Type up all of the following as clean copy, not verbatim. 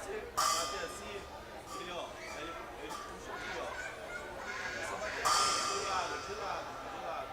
você bater assim, ele, ó, ele puxa aqui, ó. É só bater assim, de lado, de lado, de lado.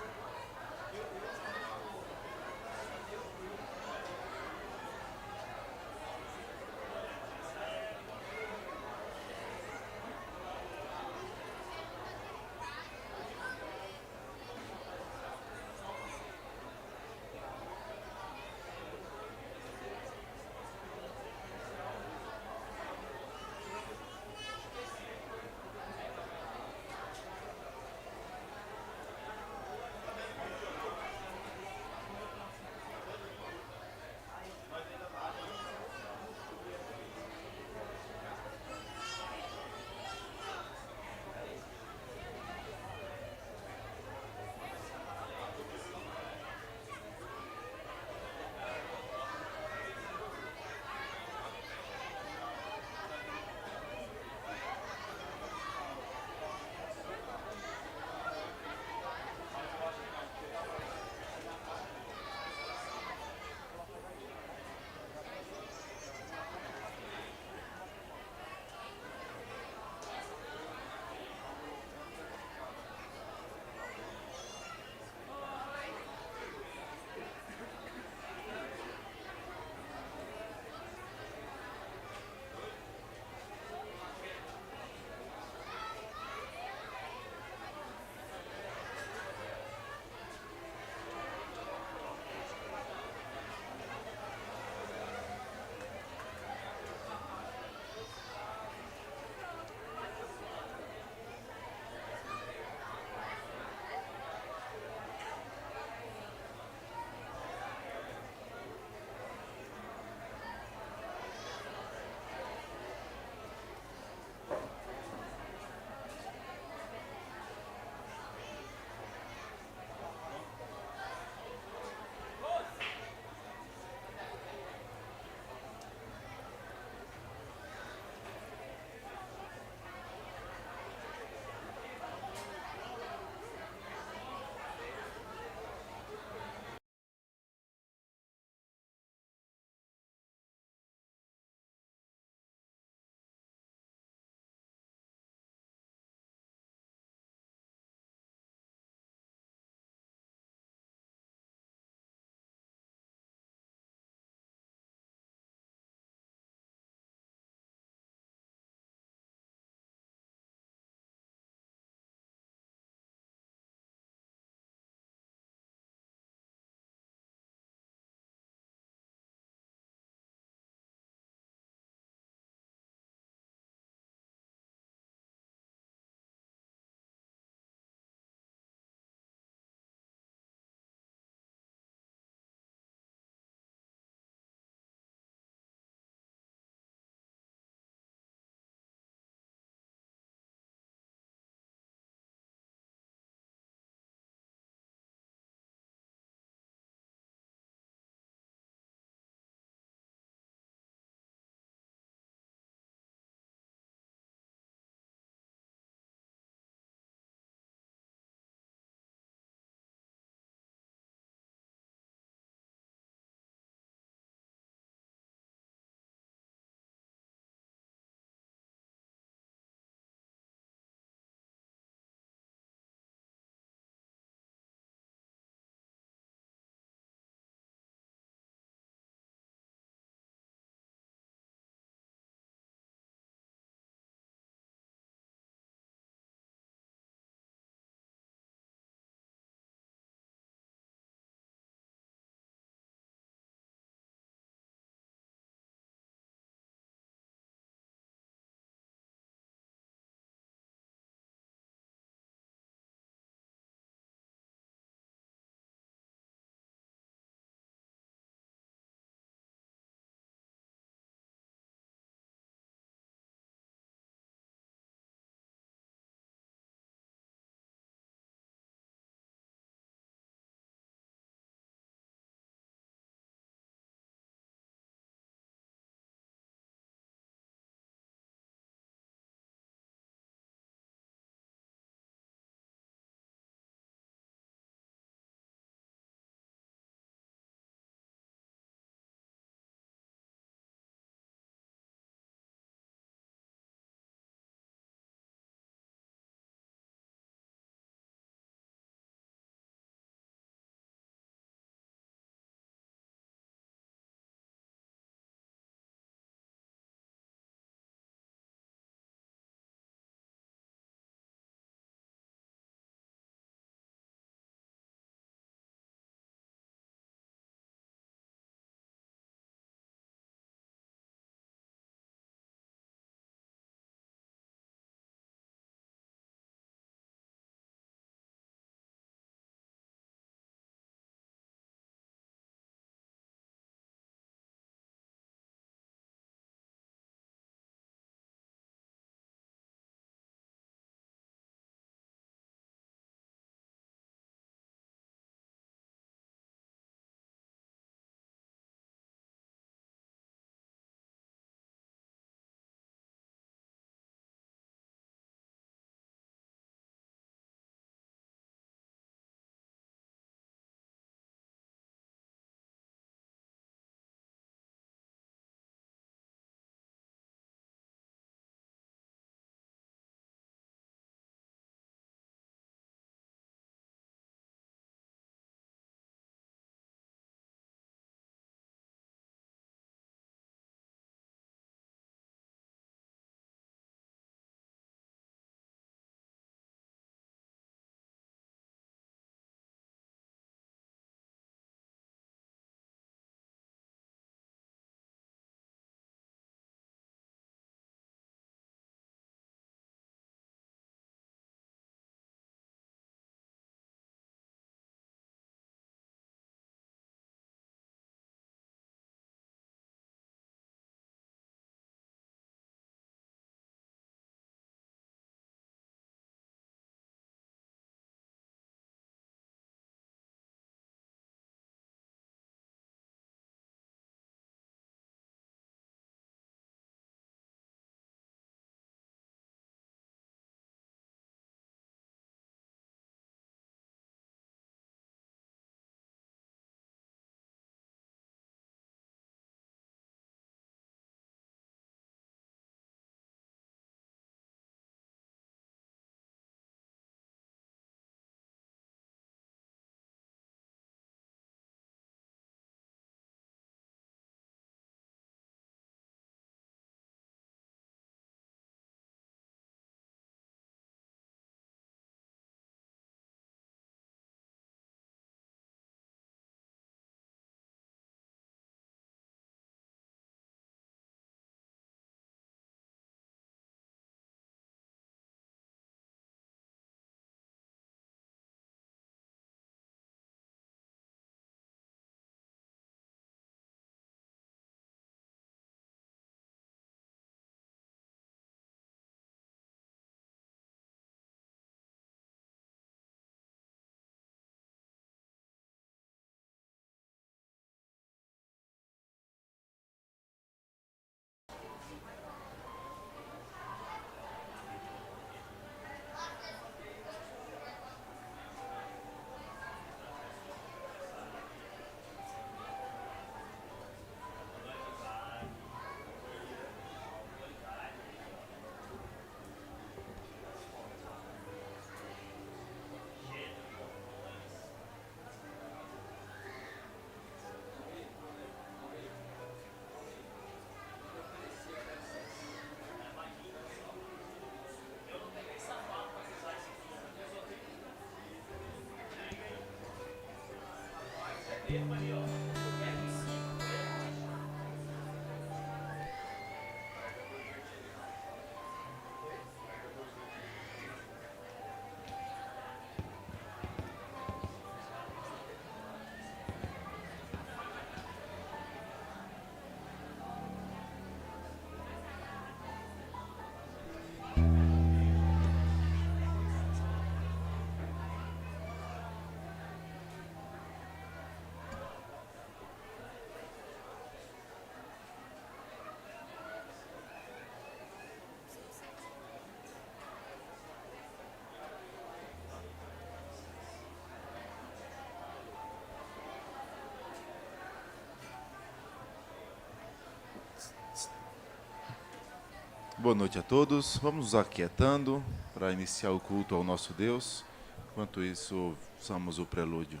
Boa noite a todos. Vamos nos aquietando para iniciar o culto ao nosso Deus. Enquanto isso, usamos o prelúdio.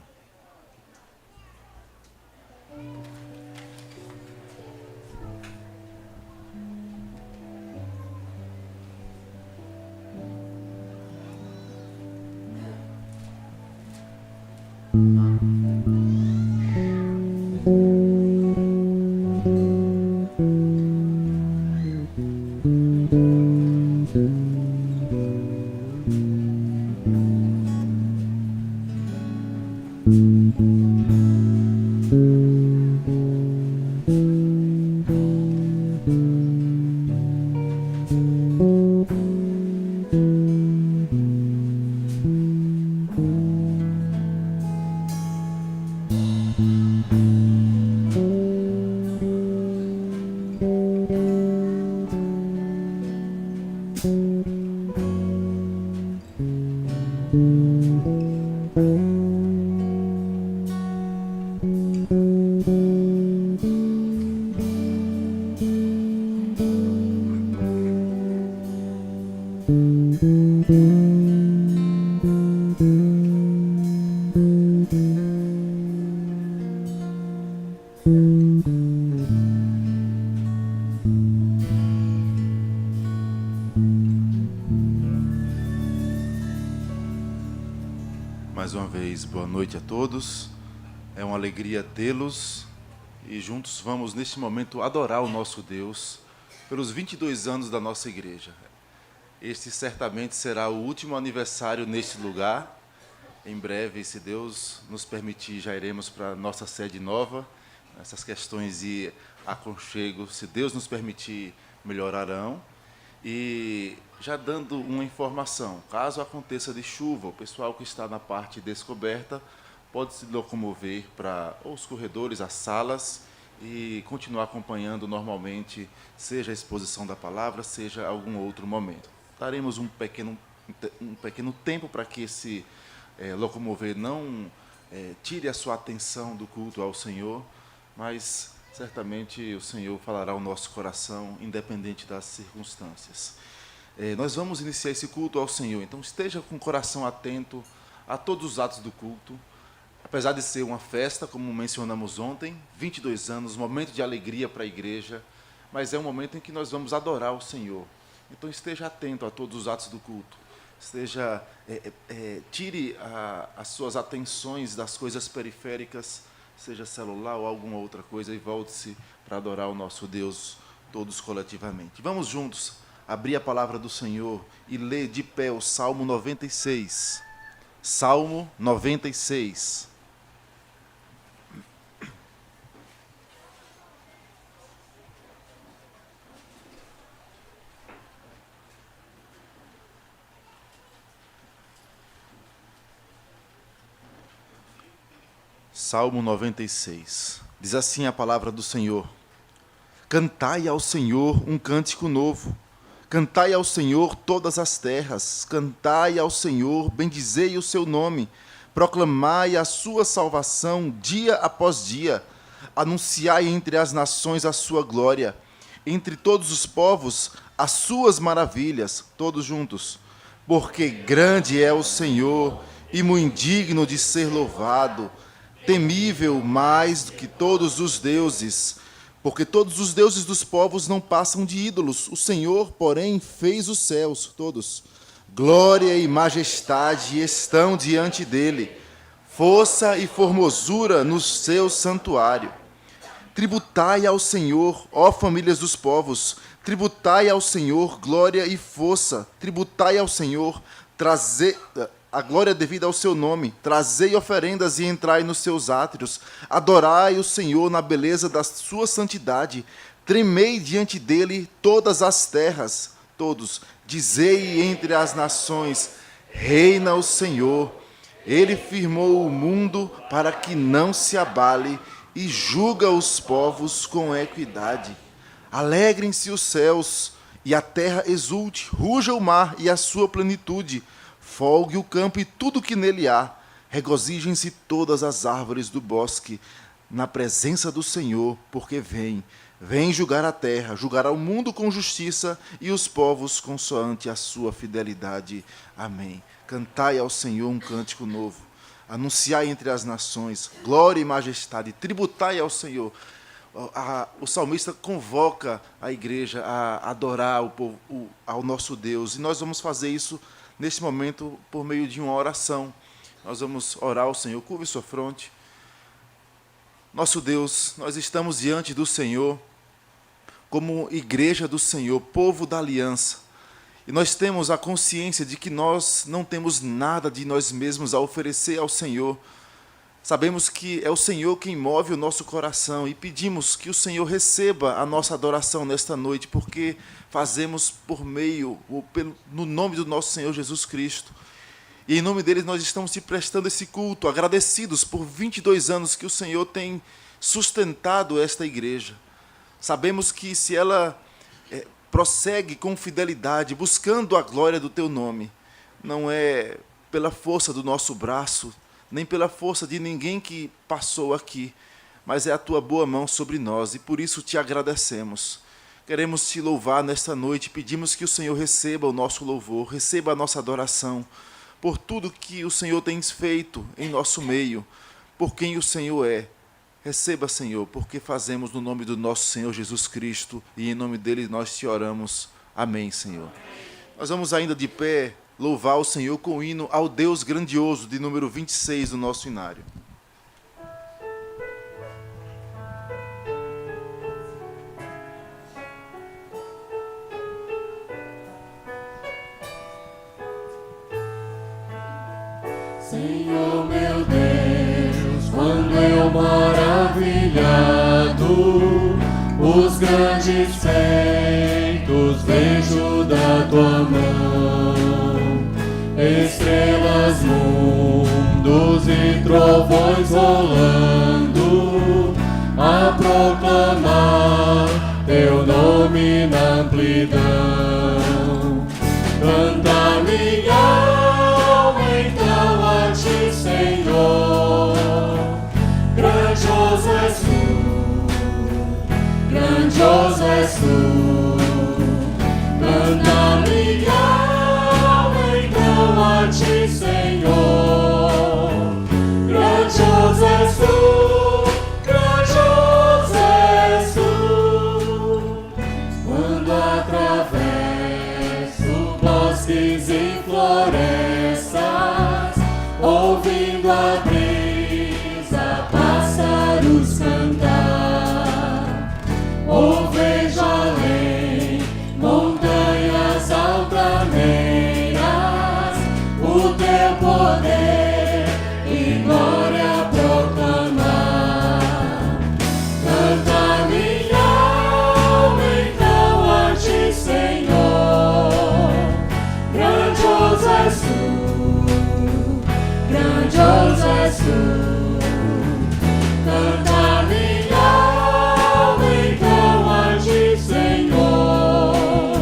Mais uma vez, boa noite a todos. É uma alegria tê-los e juntos vamos, neste momento, adorar o nosso Deus pelos 22 anos da nossa igreja. Este certamente será o último aniversário neste lugar. Em breve, se Deus nos permitir, já iremos para a nossa sede nova. Essas questões de aconchego, se Deus nos permitir, melhorarão. E já dando uma informação, caso aconteça de chuva, o pessoal que está na parte descoberta pode se locomover para os corredores, as salas e continuar acompanhando normalmente, seja a exposição da palavra, seja algum outro momento. Daremos um pequeno tempo para que esse locomover não tire a sua atenção do culto ao Senhor, mas certamente o Senhor falará ao nosso coração, independente das circunstâncias. Nós vamos iniciar esse culto ao Senhor, então esteja com o coração atento a todos os atos do culto. Apesar de ser uma festa, como mencionamos ontem, 22 anos, momento de alegria para a igreja, mas é um momento em que nós vamos adorar o Senhor. Então esteja atento a todos os atos do culto. Tire as suas atenções das coisas periféricas, seja celular ou alguma outra coisa, e volte-se para adorar o nosso Deus, todos coletivamente. Vamos juntos abrir a palavra do Senhor e ler de pé o Salmo 96. Salmo 96. Salmo 96. Diz assim a palavra do Senhor: Cantai ao Senhor um cântico novo. Cantai ao Senhor todas as terras. Cantai ao Senhor, bendizei o seu nome. Proclamai a sua salvação dia após dia. Anunciai entre as nações a sua glória. Entre todos os povos as suas maravilhas. Todos juntos. Porque grande é o Senhor e muito digno de ser louvado. Temível mais do que todos os deuses, porque todos os deuses dos povos não passam de ídolos. O Senhor, porém, fez os céus, todos. Glória e majestade estão diante dele. força e formosura no seu santuário. Tributai ao Senhor, ó famílias dos povos, tributai ao Senhor glória e força, tributai ao Senhor, trazei a glória devida ao seu nome, trazei oferendas e entrai nos seus átrios, adorai o Senhor na beleza da sua santidade, tremei diante dele todas as terras, todos, dizei entre as nações, reina o Senhor, ele firmou o mundo para que não se abale, e julga os povos com equidade. Alegrem-se os céus, e a terra exulte, ruja o mar e a sua plenitude, folgue o campo e tudo que nele há, regozijem-se todas as árvores do bosque, na presença do Senhor, porque vem julgar a terra, julgará o mundo com justiça e os povos consoante a sua fidelidade. Amém. Cantai ao Senhor um cântico novo. Anunciai entre as nações glória e majestade, tributai ao Senhor. O salmista convoca a igreja a adorar ao nosso Deus, e nós vamos fazer isso neste momento por meio de uma oração. Nós vamos orar ao Senhor. Curve sua fronte. Nosso Deus, nós estamos diante do Senhor como igreja do Senhor, povo da aliança. E nós temos a consciência de que nós não temos nada de nós mesmos a oferecer ao Senhor. Sabemos que é o Senhor quem move o nosso coração e pedimos que o Senhor receba a nossa adoração nesta noite, porque fazemos por meio, no nome do nosso Senhor Jesus Cristo. E em nome dele nós estamos te prestando esse culto, agradecidos por 22 anos que o Senhor tem sustentado esta igreja. Sabemos que se ela prossegue com fidelidade, buscando a glória do teu nome, não é pela força do nosso braço, nem pela força de ninguém que passou aqui, mas é a tua boa mão sobre nós, e por isso te agradecemos. Queremos te louvar nesta noite, pedimos que o Senhor receba o nosso louvor, receba a nossa adoração, por tudo que o Senhor tem feito em nosso meio, por quem o Senhor é. Receba, Senhor, porque fazemos no nome do nosso Senhor Jesus Cristo, e em nome dele nós te oramos. Amém, Senhor. Nós vamos ainda de pé louvar o Senhor com o hino ao Deus grandioso, de número 26 do nosso inário. Senhor meu Deus, quando eu maravilhado os grandes feitos vejo da tua mão, estrelas, mundos e trovões rolando, a proclamar teu nome na amplidão. Canta minha alma então a ti, Senhor, grandioso és tu, grandioso és tu. Canta minha alma então a ti, Senhor, grandioso és tu, grandioso és tu. Quando atravesso bosques e florestas, ouvindo a brisa, pássaros cantar, ou vejo além montanhas altaneiras, o teu poder e glória proclamar. Canta minha alma então a ti, Senhor, grandioso és tu, grandioso és tu. Canta minha alma então a ti, Senhor,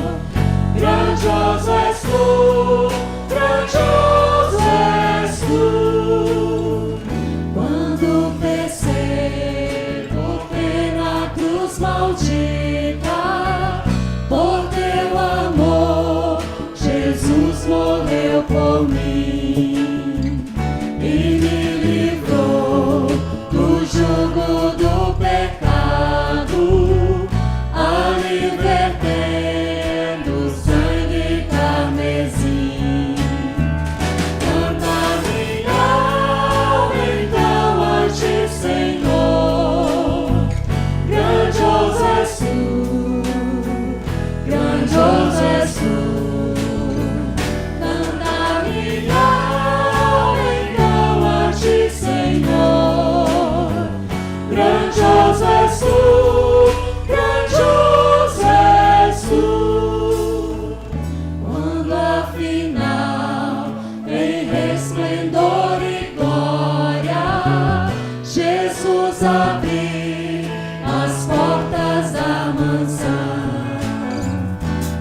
grandioso és tu, grandioso és tu. Quando percebo pena cruz maldita, por teu amor Jesus morreu por mim e me livrou do jugo do pecado, a libertando sangue carmesim. Canta minha alma esplendor e glória, Jesus abrir as portas da mansão.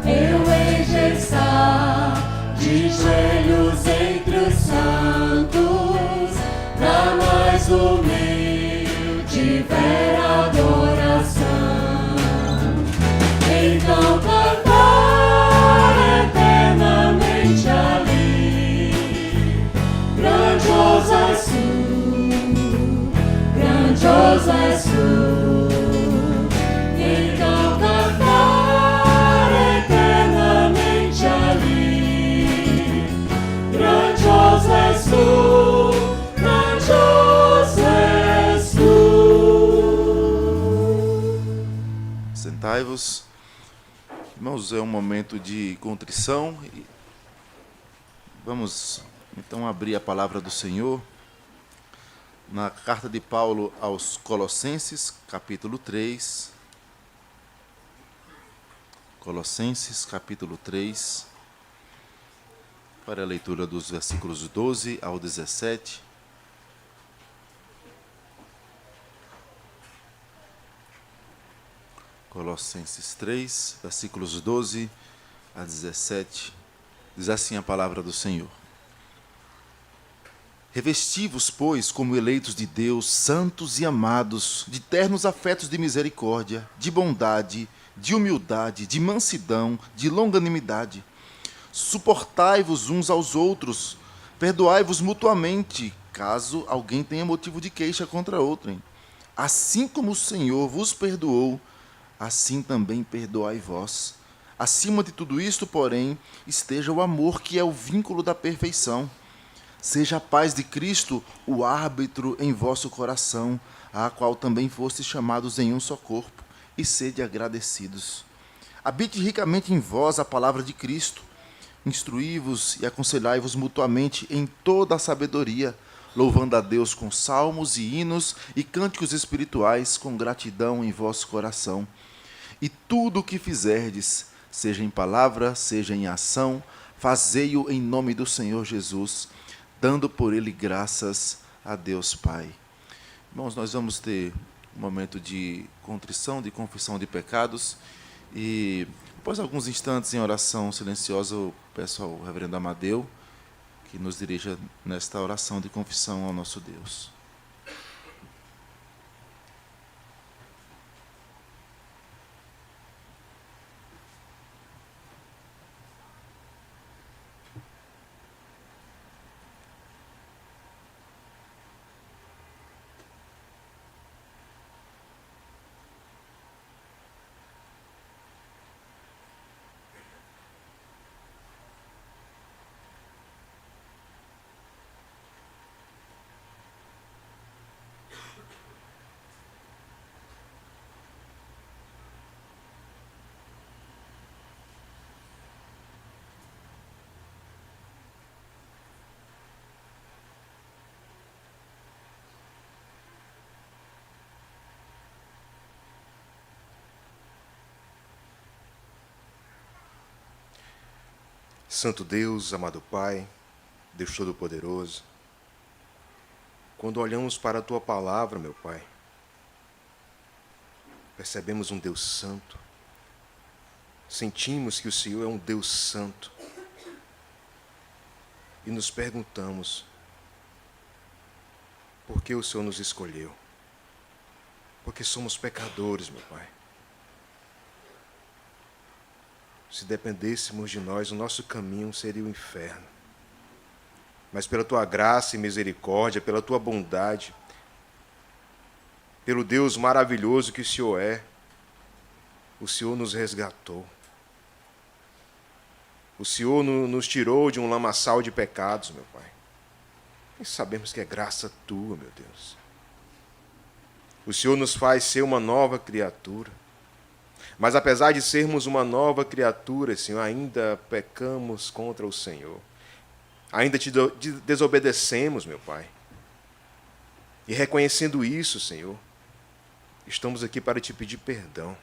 Eu hei de estar de joelhos entre os santos, pra mais humilde ver adoração. Então cantar eternamente ali, grandioso és tu, grandioso és tu. Então cantar eternamente ali, grandioso és tu, grandioso és tu. Sentai-vos. Irmãos, é um momento de contrição. E vamos então abrir a palavra do Senhor na carta de Paulo aos Colossenses, capítulo 3. Colossenses, capítulo 3, para a leitura dos versículos 12 ao 17. Colossenses 3, versículos 12 a 17, diz assim a palavra do Senhor. Revesti-vos, pois, como eleitos de Deus, santos e amados, de ternos afetos de misericórdia, de bondade, de humildade, de mansidão, de longanimidade. Suportai-vos uns aos outros, perdoai-vos mutuamente, caso alguém tenha motivo de queixa contra outrem. Assim como o Senhor vos perdoou, assim também perdoai vós. Acima de tudo isto, porém, esteja o amor, que é o vínculo da perfeição. Seja a paz de Cristo o árbitro em vosso coração, a qual também fostes chamados em um só corpo, e sede agradecidos. Habite ricamente em vós a palavra de Cristo. Instruí-vos e aconselhai-vos mutuamente em toda a sabedoria, louvando a Deus com salmos e hinos e cânticos espirituais, com gratidão em vosso coração. E tudo o que fizerdes, seja em palavra, seja em ação, fazei-o em nome do Senhor Jesus, dando por ele graças a Deus Pai. Irmãos, nós vamos ter um momento de contrição, de confissão de pecados, e após alguns instantes em oração silenciosa, eu peço ao reverendo Amadeu que nos dirija nesta oração de confissão ao nosso Deus. Santo Deus, amado Pai, Deus Todo-Poderoso, quando olhamos para a Tua palavra, meu Pai, percebemos um Deus santo, sentimos que o Senhor é um Deus santo e nos perguntamos por que o Senhor nos escolheu, porque somos pecadores, meu Pai. Se dependêssemos de nós, o nosso caminho seria o inferno. Mas pela Tua graça e misericórdia, pela Tua bondade, pelo Deus maravilhoso que o Senhor é, o Senhor nos resgatou. O Senhor nos tirou de um lamaçal de pecados, meu Pai. E sabemos que é graça Tua, meu Deus. O Senhor nos faz ser uma nova criatura. Mas apesar de sermos uma nova criatura, Senhor, ainda pecamos contra o Senhor. Ainda te desobedecemos, meu Pai. E reconhecendo isso, Senhor, estamos aqui para te pedir perdão.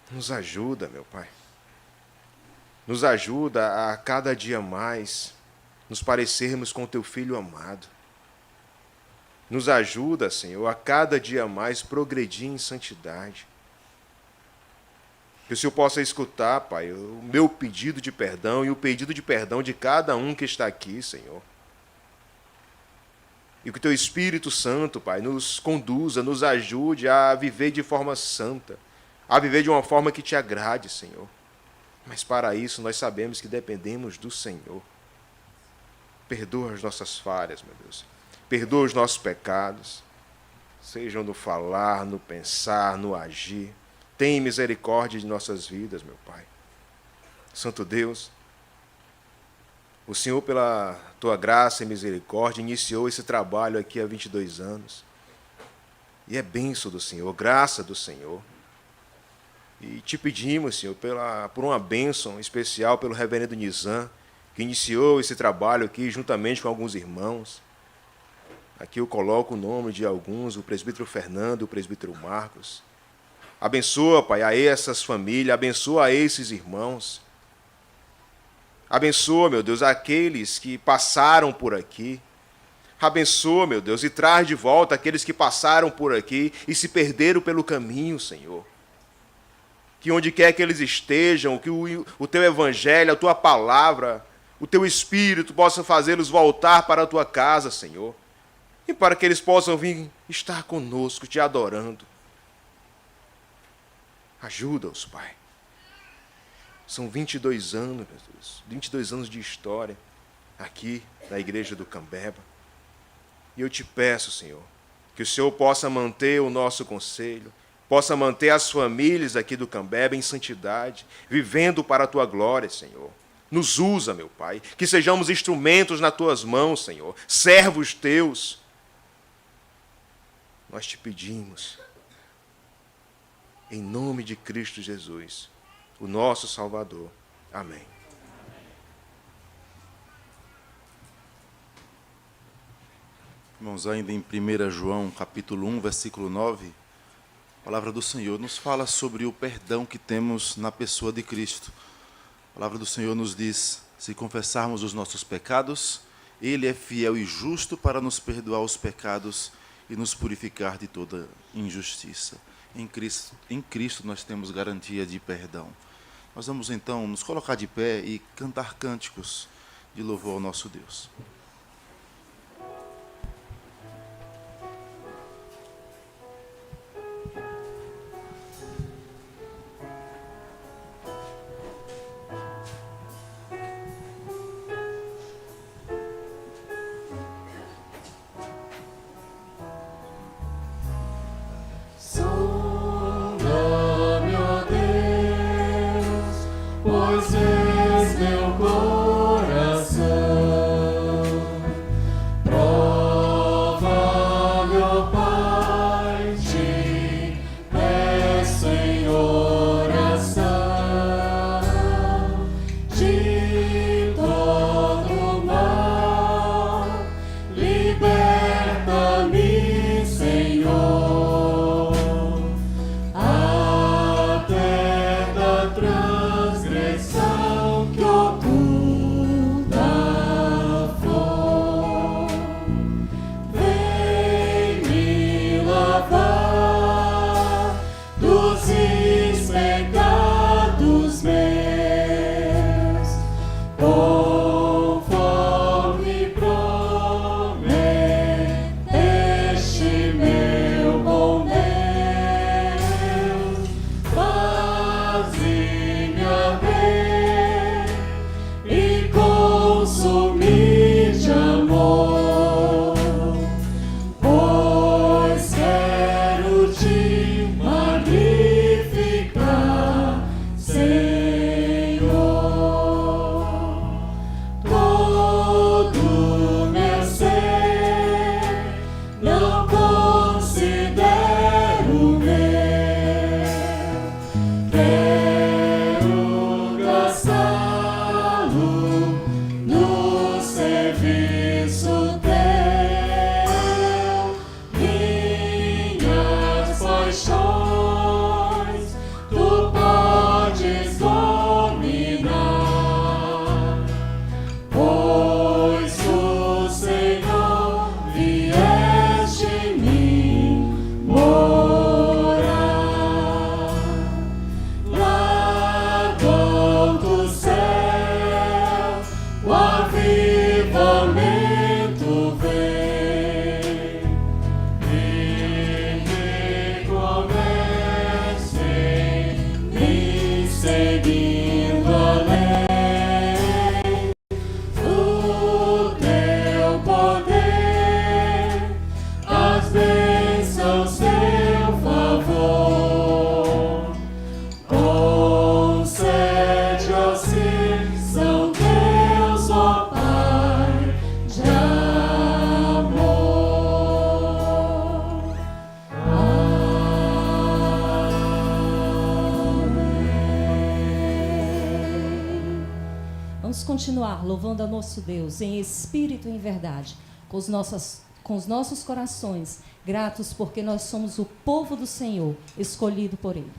Nos ajuda, meu Pai. Nos ajuda a cada dia mais nos parecermos com teu Filho amado. Nos ajuda, Senhor, a cada dia mais progredir em santidade. Que o Senhor possa escutar, Pai, o meu pedido de perdão e o pedido de perdão de cada um que está aqui, Senhor. E que o Teu Espírito Santo, Pai, nos conduza, nos ajude a viver de forma santa, a viver de uma forma que Te agrade, Senhor. Mas para isso nós sabemos que dependemos do Senhor. Perdoa as nossas falhas, meu Deus. Perdoa os nossos pecados, sejam no falar, no pensar, no agir. Tem misericórdia de nossas vidas, meu Pai. Santo Deus, o Senhor, pela Tua graça e misericórdia, iniciou esse trabalho aqui há 22 anos. E é bênção do Senhor, graça do Senhor. E te pedimos, Senhor, por uma bênção especial pelo reverendo Nizam, que iniciou esse trabalho aqui juntamente com alguns irmãos. Aqui eu coloco o nome de alguns, o presbítero Fernando, o presbítero Marcos. Abençoa, Pai, a essas famílias, abençoa a esses irmãos. Abençoa, meu Deus, aqueles que passaram por aqui. Abençoa, meu Deus, e traz de volta aqueles que passaram por aqui e se perderam pelo caminho, Senhor. Que onde quer que eles estejam, que o Teu Evangelho, a Tua palavra, o Teu Espírito possa fazê-los voltar para a Tua casa, Senhor. E para que eles possam vir estar conosco, Te adorando. Ajuda-os, Pai. São 22 anos, meu Deus, 22 anos de história aqui na igreja do Cambeba. E eu Te peço, Senhor, que o Senhor possa manter o nosso conselho, possa manter as famílias aqui do Cambeba em santidade, vivendo para a Tua glória, Senhor. Nos usa, meu Pai, que sejamos instrumentos nas Tuas mãos, Senhor, servos Teus. Nós Te pedimos, em nome de Cristo Jesus, o nosso Salvador. Amém. Irmãos, ainda em 1 João, capítulo 1, versículo 9, a palavra do Senhor nos fala sobre o perdão que temos na pessoa de Cristo. A palavra do Senhor nos diz: se confessarmos os nossos pecados, Ele é fiel e justo para nos perdoar os pecados e nos purificar de toda injustiça. Em Cristo nós temos garantia de perdão. Nós vamos então nos colocar de pé e cantar cânticos de louvor ao nosso Deus. Sonda-me, ó Deus, pois vês meu coração. avivamento vem e recomecem me seguindo além do teu poder, as bênçãos teu favor. Concede, ó Sim, são teus, ó Pai de amor. Amém. Vamos continuar louvando a nosso Deus em espírito e em verdade, com os nossos corações gratos, porque nós somos o povo do Senhor, escolhido por Ele.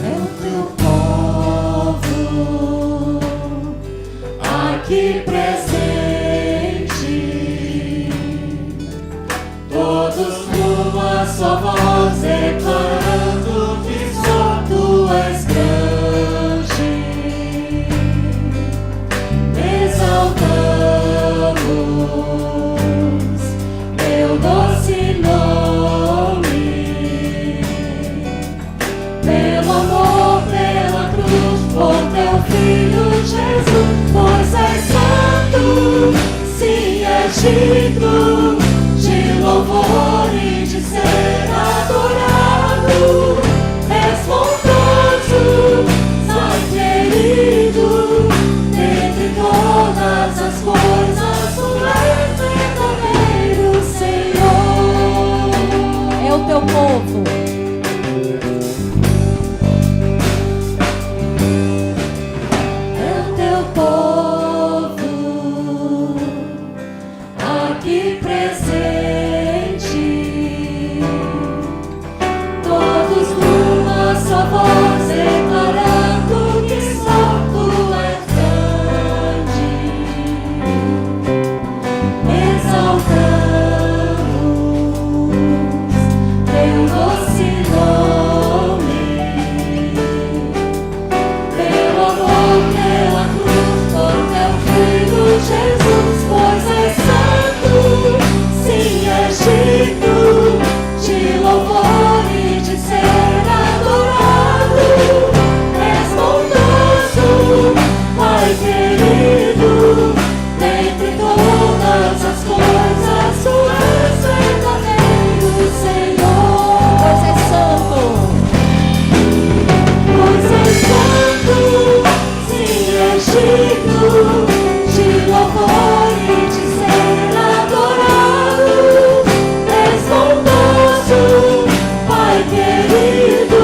É o teu povo aqui presente, todos numa só voz declarando que só tu és grande. Exaltamos teu doce nome, pelo amor, pela cruz, por teu Filho Jesus, pois és santo, sim, és digno de louvor e de ser adorado. És bondoso, Pai querido, dentre todas as coisas, tu és verdadeiro Senhor. É o teu povo. É o teu povo aqui presente, todos numa só voz declarando que só tu és grande. Exaltamos teu doce nome, pelo amor, pela cruz, por teu Filho Jesus, pois és santo, sim, és digno de louvor e de ser adorado. És bondoso, Pai querido, dentre todas as coisas, tu és verdadeiro Senhor. Pois é santo. Pois és santo, sim, és digno de louvor e de ser adorado. És bondoso, Pai querido,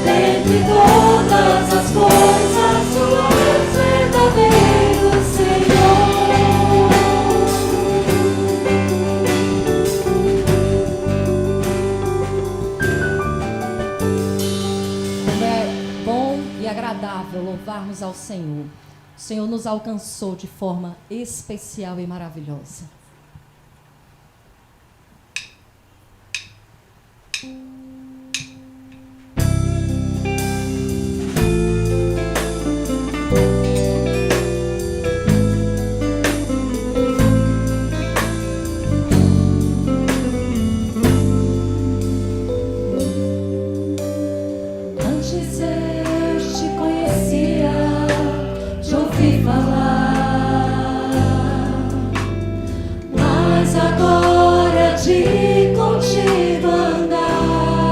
dentre todas as coisas, tu és verdadeiro Senhor. Como é bom e agradável louvarmos ao Senhor. O Senhor nos alcançou de forma especial e maravilhosa. Antes eu te conhecia, de ouvir falar, mas agora de contigo andar.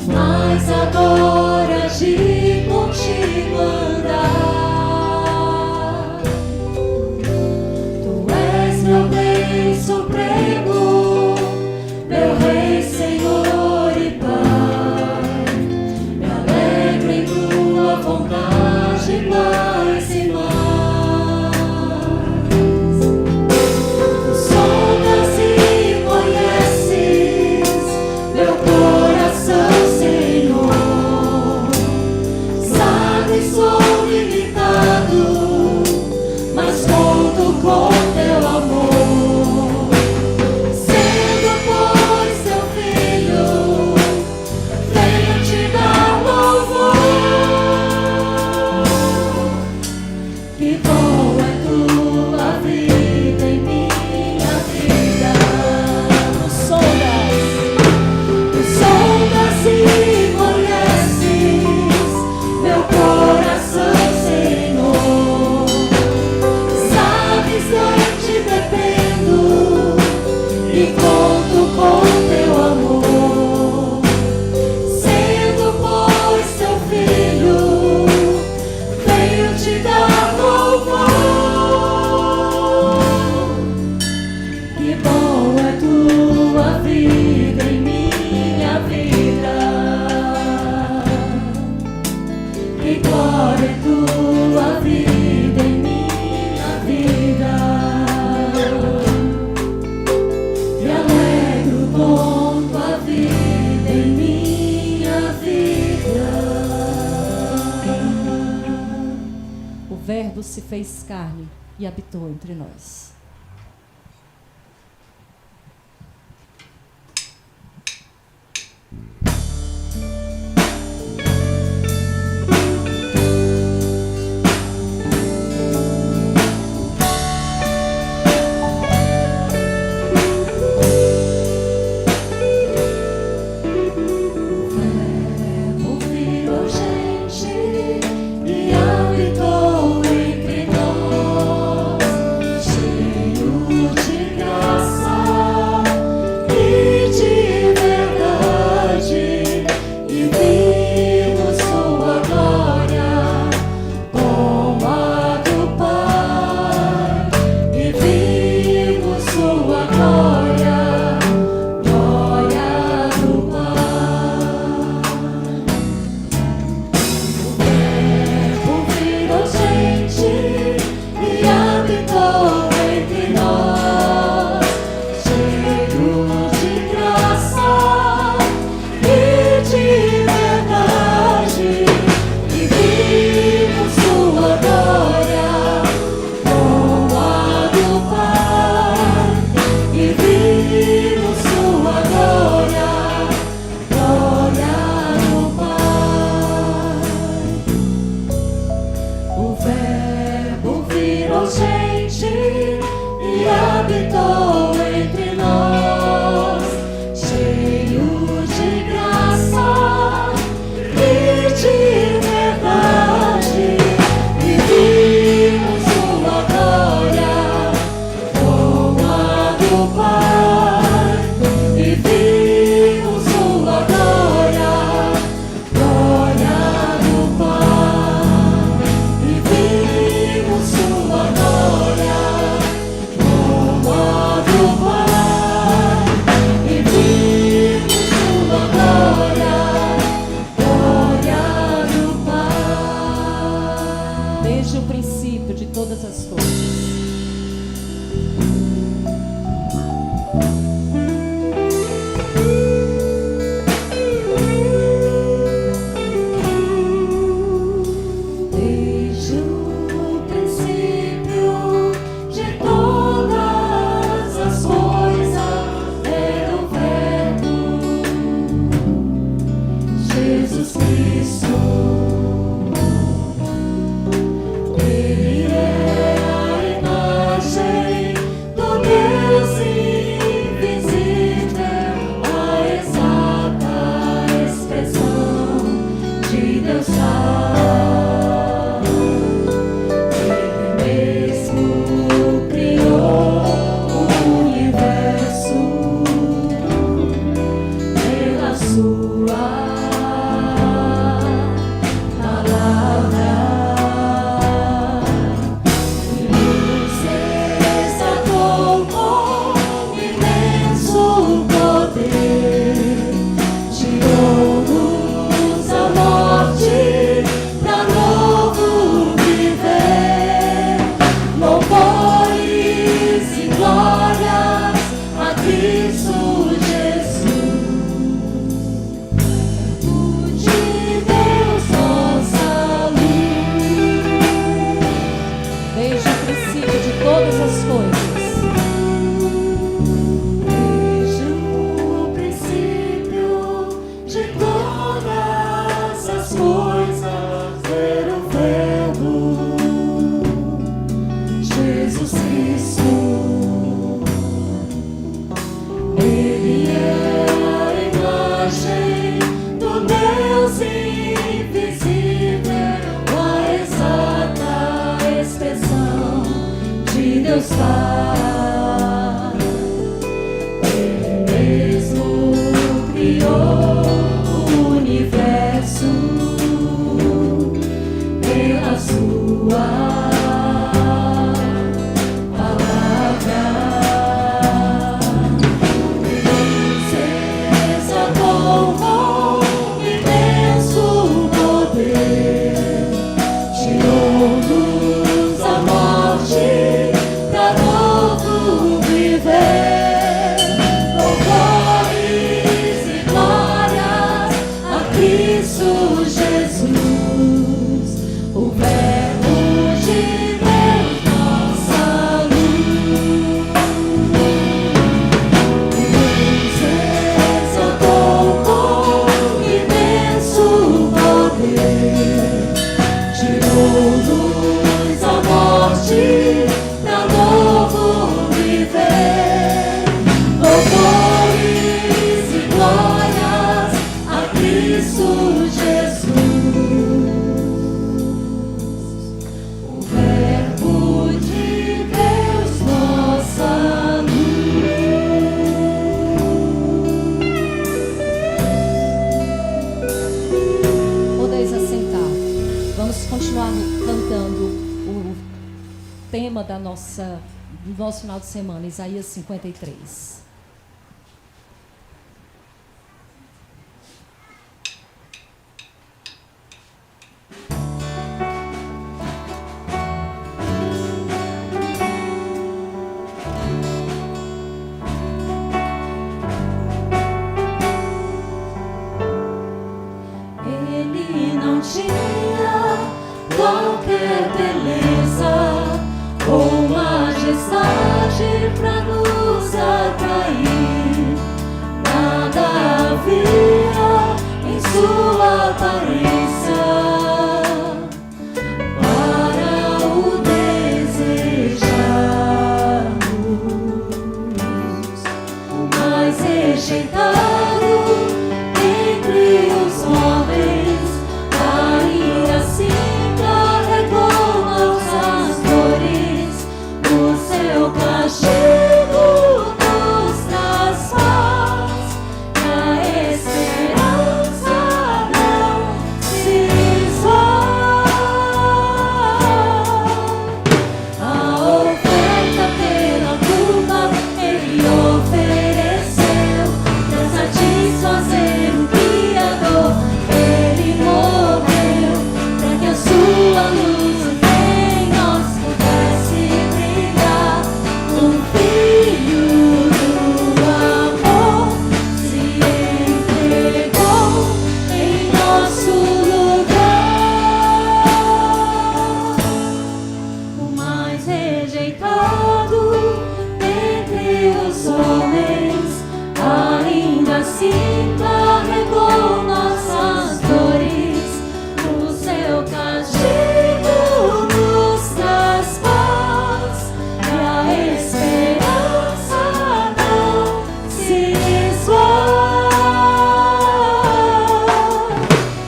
mas agora de contigo andar. Tu és meu bem supremo, meu Rei, Senhor e Pai. Me alegro em tua vontade mais e mais. Sondas e conheces meu coração, Senhor. Sabes, sou limitado, mas conto com teu amor. Sendo, pois, teu filho, venho te dar louvor. Que bom é tua vida em minha vida. Tu sondas e conheces meu coração, Senhor. Sabes onde dependo e conto com teu amor. Sendo, pois, teu filho, venho te dar louvor. Que bom é tua vida em minha vida. Que glória é tua vida em minha vida. Me alegro com tua vida em minha vida. O Verbo se fez carne e habitou entre nós. Ouviu gente e habitou entre nós. está. Ele mesmo criou o universo pela sua do nosso final de semana, Isaías 53. Ele não tinha qualquer beleza ou majestade pra nos atrair. Nada havia em sua aparência para o desejarmos. O mais rejeitado entre os homens, ainda assim carregou nossas dores. O seu castigo nos traz paz, e a esperança não se esvai. A oferta pela culpa ele ofereceu, pra satisfazer o Criador. Ele morreu, pra que a sua luz em nós pudesse brilhar. O Filho do amor se entregou em nosso lugar. O mais rejeitado entre os homens, ainda assim carregou nossas dores. O seu castigo nos traz paz, e a esperança não se esvai.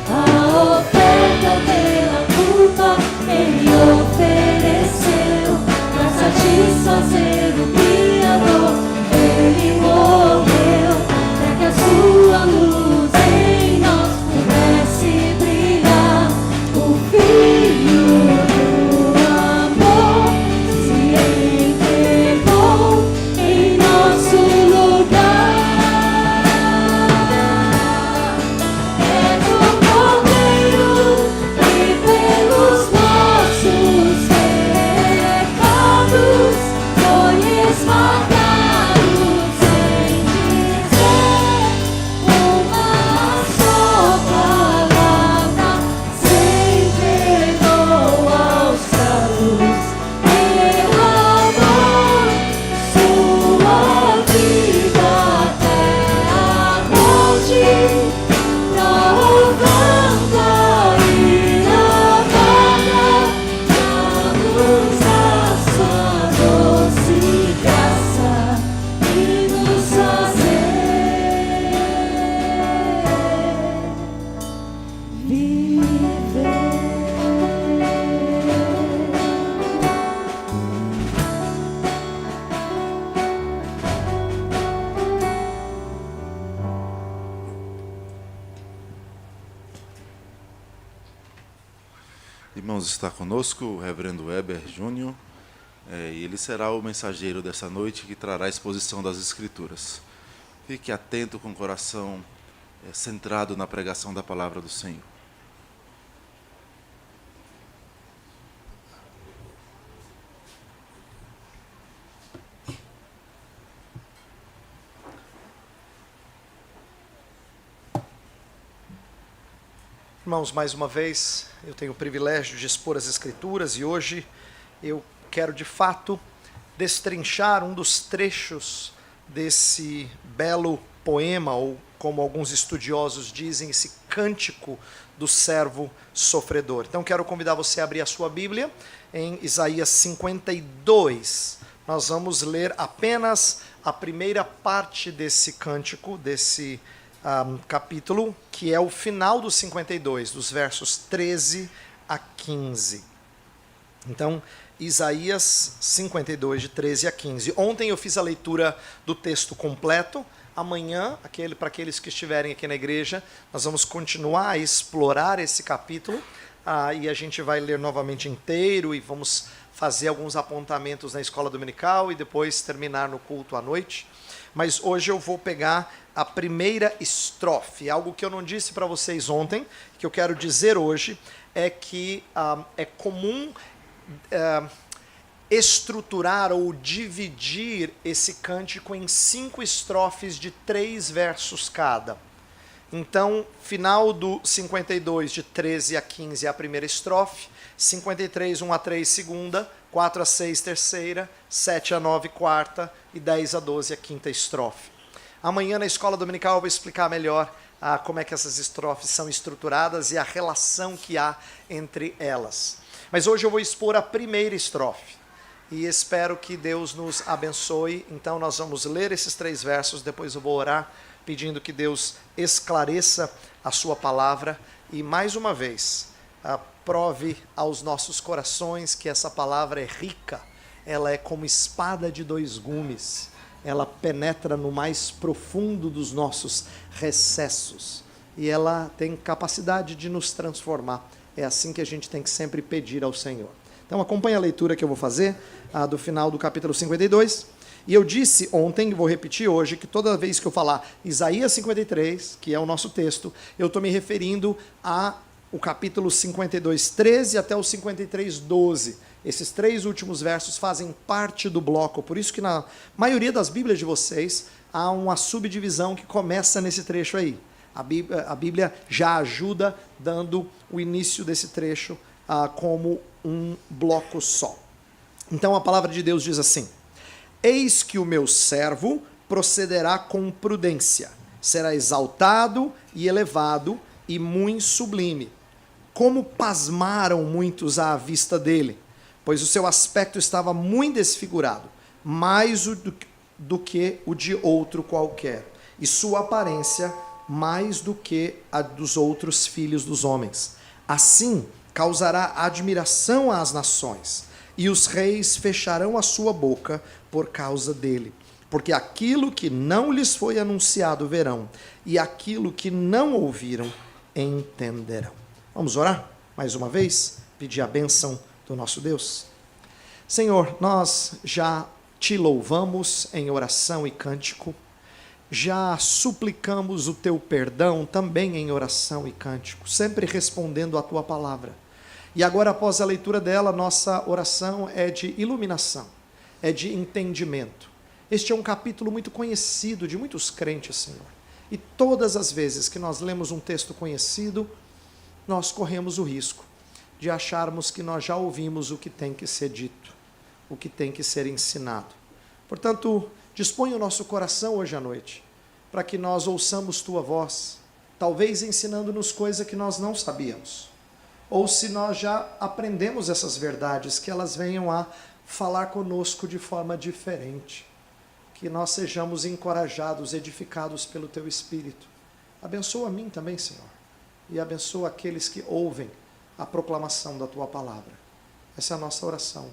A oferta pela culpa ele ofereceu, pra satisfazer o Criador. Ele morreu, pra que a sua luz Irmãos, está conosco o reverendo Weber Júnior, e ele será o mensageiro dessa noite que trará a exposição das Escrituras. Fique atento com o coração centrado na pregação da palavra do Senhor. Irmãos, mais uma vez, eu tenho o privilégio de expor as Escrituras e hoje eu quero de fato destrinchar um dos trechos desse belo poema, ou como alguns estudiosos dizem, esse cântico do servo sofredor. Então quero convidar você a abrir a sua Bíblia em Isaías 52. Nós vamos ler apenas a primeira parte desse cântico, desse capítulo, que é o final do 52, dos versos 13 a 15. Então, Isaías 52, de 13 a 15. Ontem eu fiz a leitura do texto completo. Amanhã, para aqueles que estiverem aqui na igreja, nós vamos continuar a explorar esse capítulo, e a gente vai ler novamente inteiro e vamos fazer alguns apontamentos na escola dominical e depois terminar no culto à noite. Mas hoje eu vou pegar a primeira estrofe. Algo que eu não disse para vocês ontem, que eu quero dizer hoje, é que é comum estruturar ou dividir esse cântico em 5 estrofes de 3 versos cada. Então, final do 52, de 13 a 15 é a primeira estrofe, 53, 1 a 3, segunda, 4 a 6, terceira, 7 a 9, quarta, e 10 a 12, a quinta estrofe. Amanhã na escola dominical eu vou explicar melhor como é que essas estrofes são estruturadas e a relação que há entre elas. Mas hoje eu vou expor a primeira estrofe e espero que Deus nos abençoe. Então nós vamos ler esses 3 versos, depois eu vou orar pedindo que Deus esclareça a sua palavra e mais uma vez prove aos nossos corações que essa palavra é rica, ela é como espada de 2 gumes, ela penetra no mais profundo dos nossos recessos e ela tem capacidade de nos transformar. É assim que a gente tem que sempre pedir ao Senhor. Então acompanhe a leitura que eu vou fazer do final do capítulo 52. E eu disse ontem, e vou repetir hoje, que toda vez que eu falar Isaías 53, que é o nosso texto, eu estou me referindo ao capítulo 52, 13 até o 53, 12. Esses 3 últimos versos fazem parte do bloco, por isso que na maioria das Bíblias de vocês há uma subdivisão que começa nesse trecho aí. A Bíblia já ajuda dando o início desse trecho como um bloco só. Então a palavra de Deus diz assim: eis que o meu servo procederá com prudência, será exaltado e elevado e muito sublime. Como pasmaram muitos à vista dele, pois o seu aspecto estava muito desfigurado, mais do que o de outro qualquer, e sua aparência mais do que a dos outros filhos dos homens. Assim causará admiração às nações, e os reis fecharão a sua boca por causa dele. Porque aquilo que não lhes foi anunciado verão, e aquilo que não ouviram entenderão. Vamos orar mais uma vez, pedir a bênção do nosso Deus. Senhor, nós já te louvamos em oração e cântico, já suplicamos o teu perdão também em oração e cântico, sempre respondendo a tua palavra. E agora, após a leitura dela, nossa oração é de iluminação, é de entendimento. Este é um capítulo muito conhecido de muitos crentes, Senhor. E todas as vezes que nós lemos um texto conhecido, nós corremos o risco de acharmos que nós já ouvimos o que tem que ser dito, o que tem que ser ensinado. Portanto, dispõe o nosso coração hoje à noite, para que nós ouçamos tua voz, talvez ensinando-nos coisa que nós não sabíamos. Ou se nós já aprendemos essas verdades, que elas venham a falar conosco de forma diferente. Que nós sejamos encorajados, edificados pelo teu Espírito. Abençoa a mim também, Senhor. E abençoa aqueles que ouvem a proclamação da tua palavra. Essa é a nossa oração.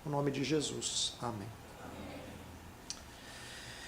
No nome de Jesus. Amém.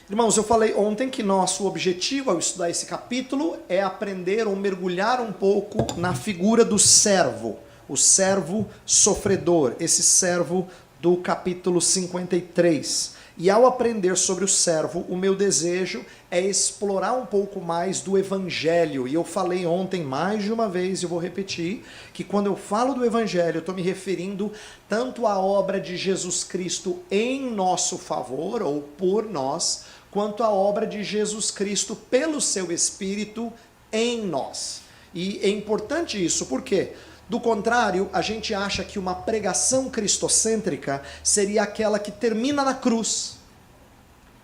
Irmãos, eu falei ontem que nosso objetivo ao estudar esse capítulo é aprender ou mergulhar um pouco na figura do servo. o servo sofredor, esse servo do capítulo 53. E ao aprender sobre o servo, o meu desejo é explorar um pouco mais do Evangelho. E eu falei ontem mais de uma vez, e eu vou repetir, que quando eu falo do Evangelho, eu estou me referindo tanto à obra de Jesus Cristo em nosso favor, ou por nós, quanto à obra de Jesus Cristo pelo seu Espírito em nós. E é importante isso, por quê? Do contrário, a gente acha que uma pregação cristocêntrica seria aquela que termina na cruz.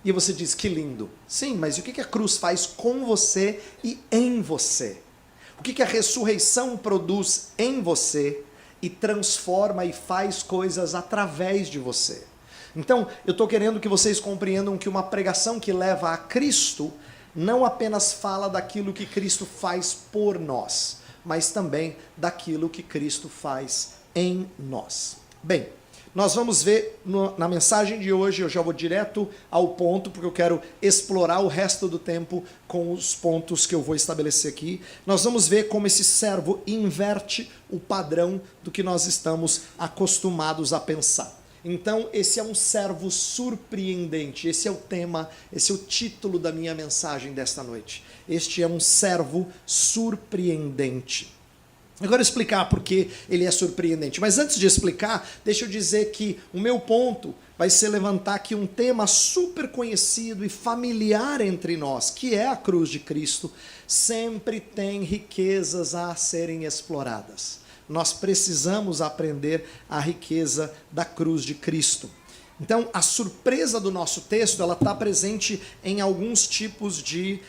E você diz, que lindo. Sim, mas o que a cruz faz com você e em você? O que a ressurreição produz em você e transforma e faz coisas através de você? Então, eu estou querendo que vocês compreendam que uma pregação que leva a Cristo não apenas fala daquilo que Cristo faz por nós, mas também daquilo que Cristo faz em nós. Bem, nós vamos ver na mensagem de hoje, eu já vou direto ao ponto, porque eu quero explorar o resto do tempo com os pontos que eu vou estabelecer aqui. Nós vamos ver como esse servo inverte o padrão do que nós estamos acostumados a pensar. Então, esse é um servo surpreendente, esse é o tema, esse é o título da minha mensagem desta noite. Este é um servo surpreendente. Agora eu explicar por que ele é surpreendente. Mas antes de explicar, deixa eu dizer que o meu ponto vai ser levantar aqui um tema super conhecido e familiar entre nós, que é a cruz de Cristo, sempre tem riquezas a serem exploradas. Nós precisamos aprender a riqueza da cruz de Cristo. Então, a surpresa do nosso texto, ela está presente em alguns tipos de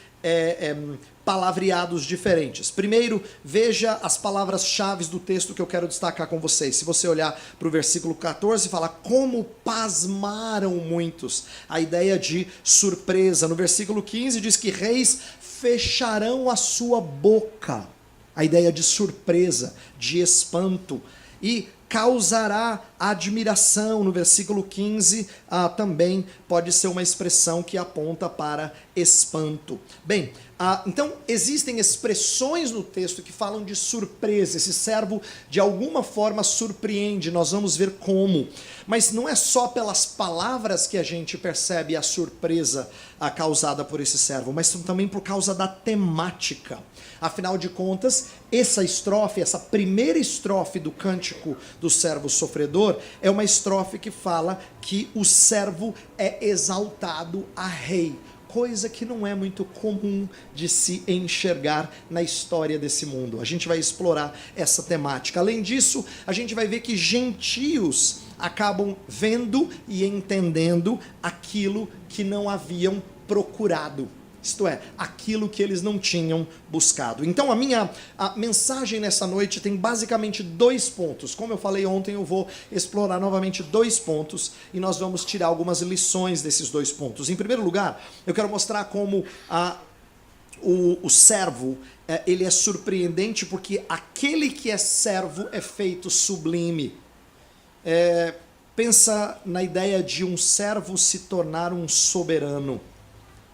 palavreados diferentes. Primeiro, veja as palavras-chave do texto que eu quero destacar com vocês. Se você olhar para o versículo 14, fala como pasmaram muitos. A ideia de surpresa. No versículo 15 diz que reis fecharão a sua boca. A ideia de surpresa, de espanto. E causará admiração. No versículo 15, também pode ser uma expressão que aponta para espanto. Bem, então existem expressões no texto que falam de surpresa. Esse servo de alguma forma surpreende, nós vamos ver como. Mas não é só pelas palavras que a gente percebe a surpresa causada por esse servo, mas também por causa da temática. Afinal de contas, essa estrofe, essa primeira estrofe do cântico do servo sofredor, é uma estrofe que fala que o servo é exaltado a rei, coisa que não é muito comum de se enxergar na história desse mundo. A gente vai explorar essa temática. Além disso, a gente vai ver que gentios acabam vendo e entendendo aquilo que não haviam procurado. Isto é, aquilo que eles não tinham buscado. Então a mensagem nessa noite tem basicamente 2 pontos. Como eu falei ontem, eu vou explorar novamente 2 pontos e nós vamos tirar algumas lições desses 2 pontos. Em primeiro lugar, eu quero mostrar como o servo ele é surpreendente porque aquele que é servo é feito sublime. Pensa na ideia de um servo se tornar um soberano.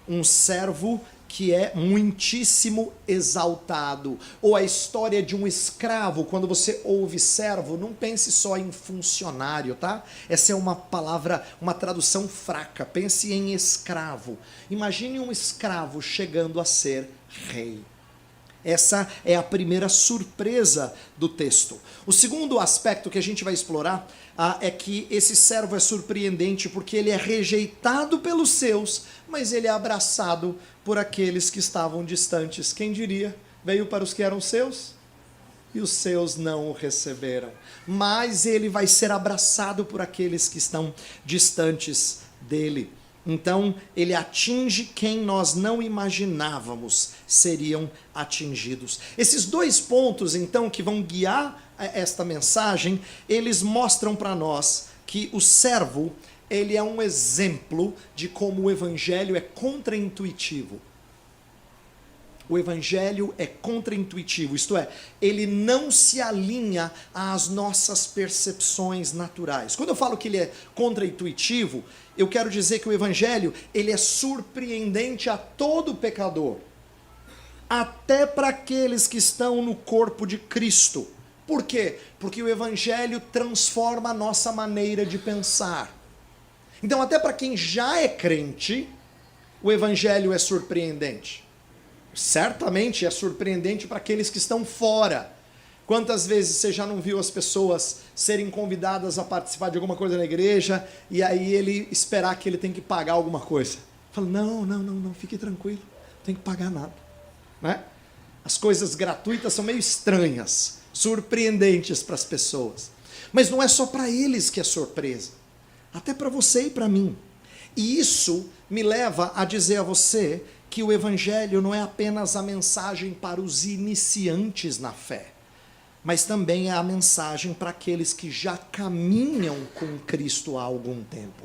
Um servo que é muitíssimo exaltado. Ou a história de um escravo, quando você ouve servo, não pense só em funcionário, tá? Essa é uma palavra, uma tradução fraca. Pense em escravo. Imagine um escravo chegando a ser rei. Essa é a primeira surpresa do texto. O segundo aspecto que a gente vai explorar é que esse servo é surpreendente porque ele é rejeitado pelos seus, mas ele é abraçado por aqueles que estavam distantes. Quem diria? Veio para os que eram seus e os seus não o receberam. Mas ele vai ser abraçado por aqueles que estão distantes dele. Então, ele atinge quem nós não imaginávamos seriam atingidos. Esses 2 pontos, então, que vão guiar esta mensagem, eles mostram para nós que o servo, ele é um exemplo de como o evangelho é contraintuitivo. O evangelho é contraintuitivo, isto é, ele não se alinha às nossas percepções naturais. Quando eu falo que ele é contraintuitivo, eu quero dizer que o evangelho, ele é surpreendente a todo pecador, até para aqueles que estão no corpo de Cristo. Por quê? Porque o Evangelho transforma a nossa maneira de pensar. Então, até para quem já é crente, o Evangelho é surpreendente. Certamente é surpreendente para aqueles que estão fora. Quantas vezes você já não viu as pessoas serem convidadas a participar de alguma coisa na igreja e aí ele esperar que ele tem que pagar alguma coisa? Fala, não, fique tranquilo, não tem que pagar nada. Né? As coisas gratuitas são meio estranhas, surpreendentes para as pessoas. Mas não é só para eles que é surpresa, até para você e para mim. E isso me leva a dizer a você que o Evangelho não é apenas a mensagem para os iniciantes na fé, mas também é a mensagem para aqueles que já caminham com Cristo há algum tempo.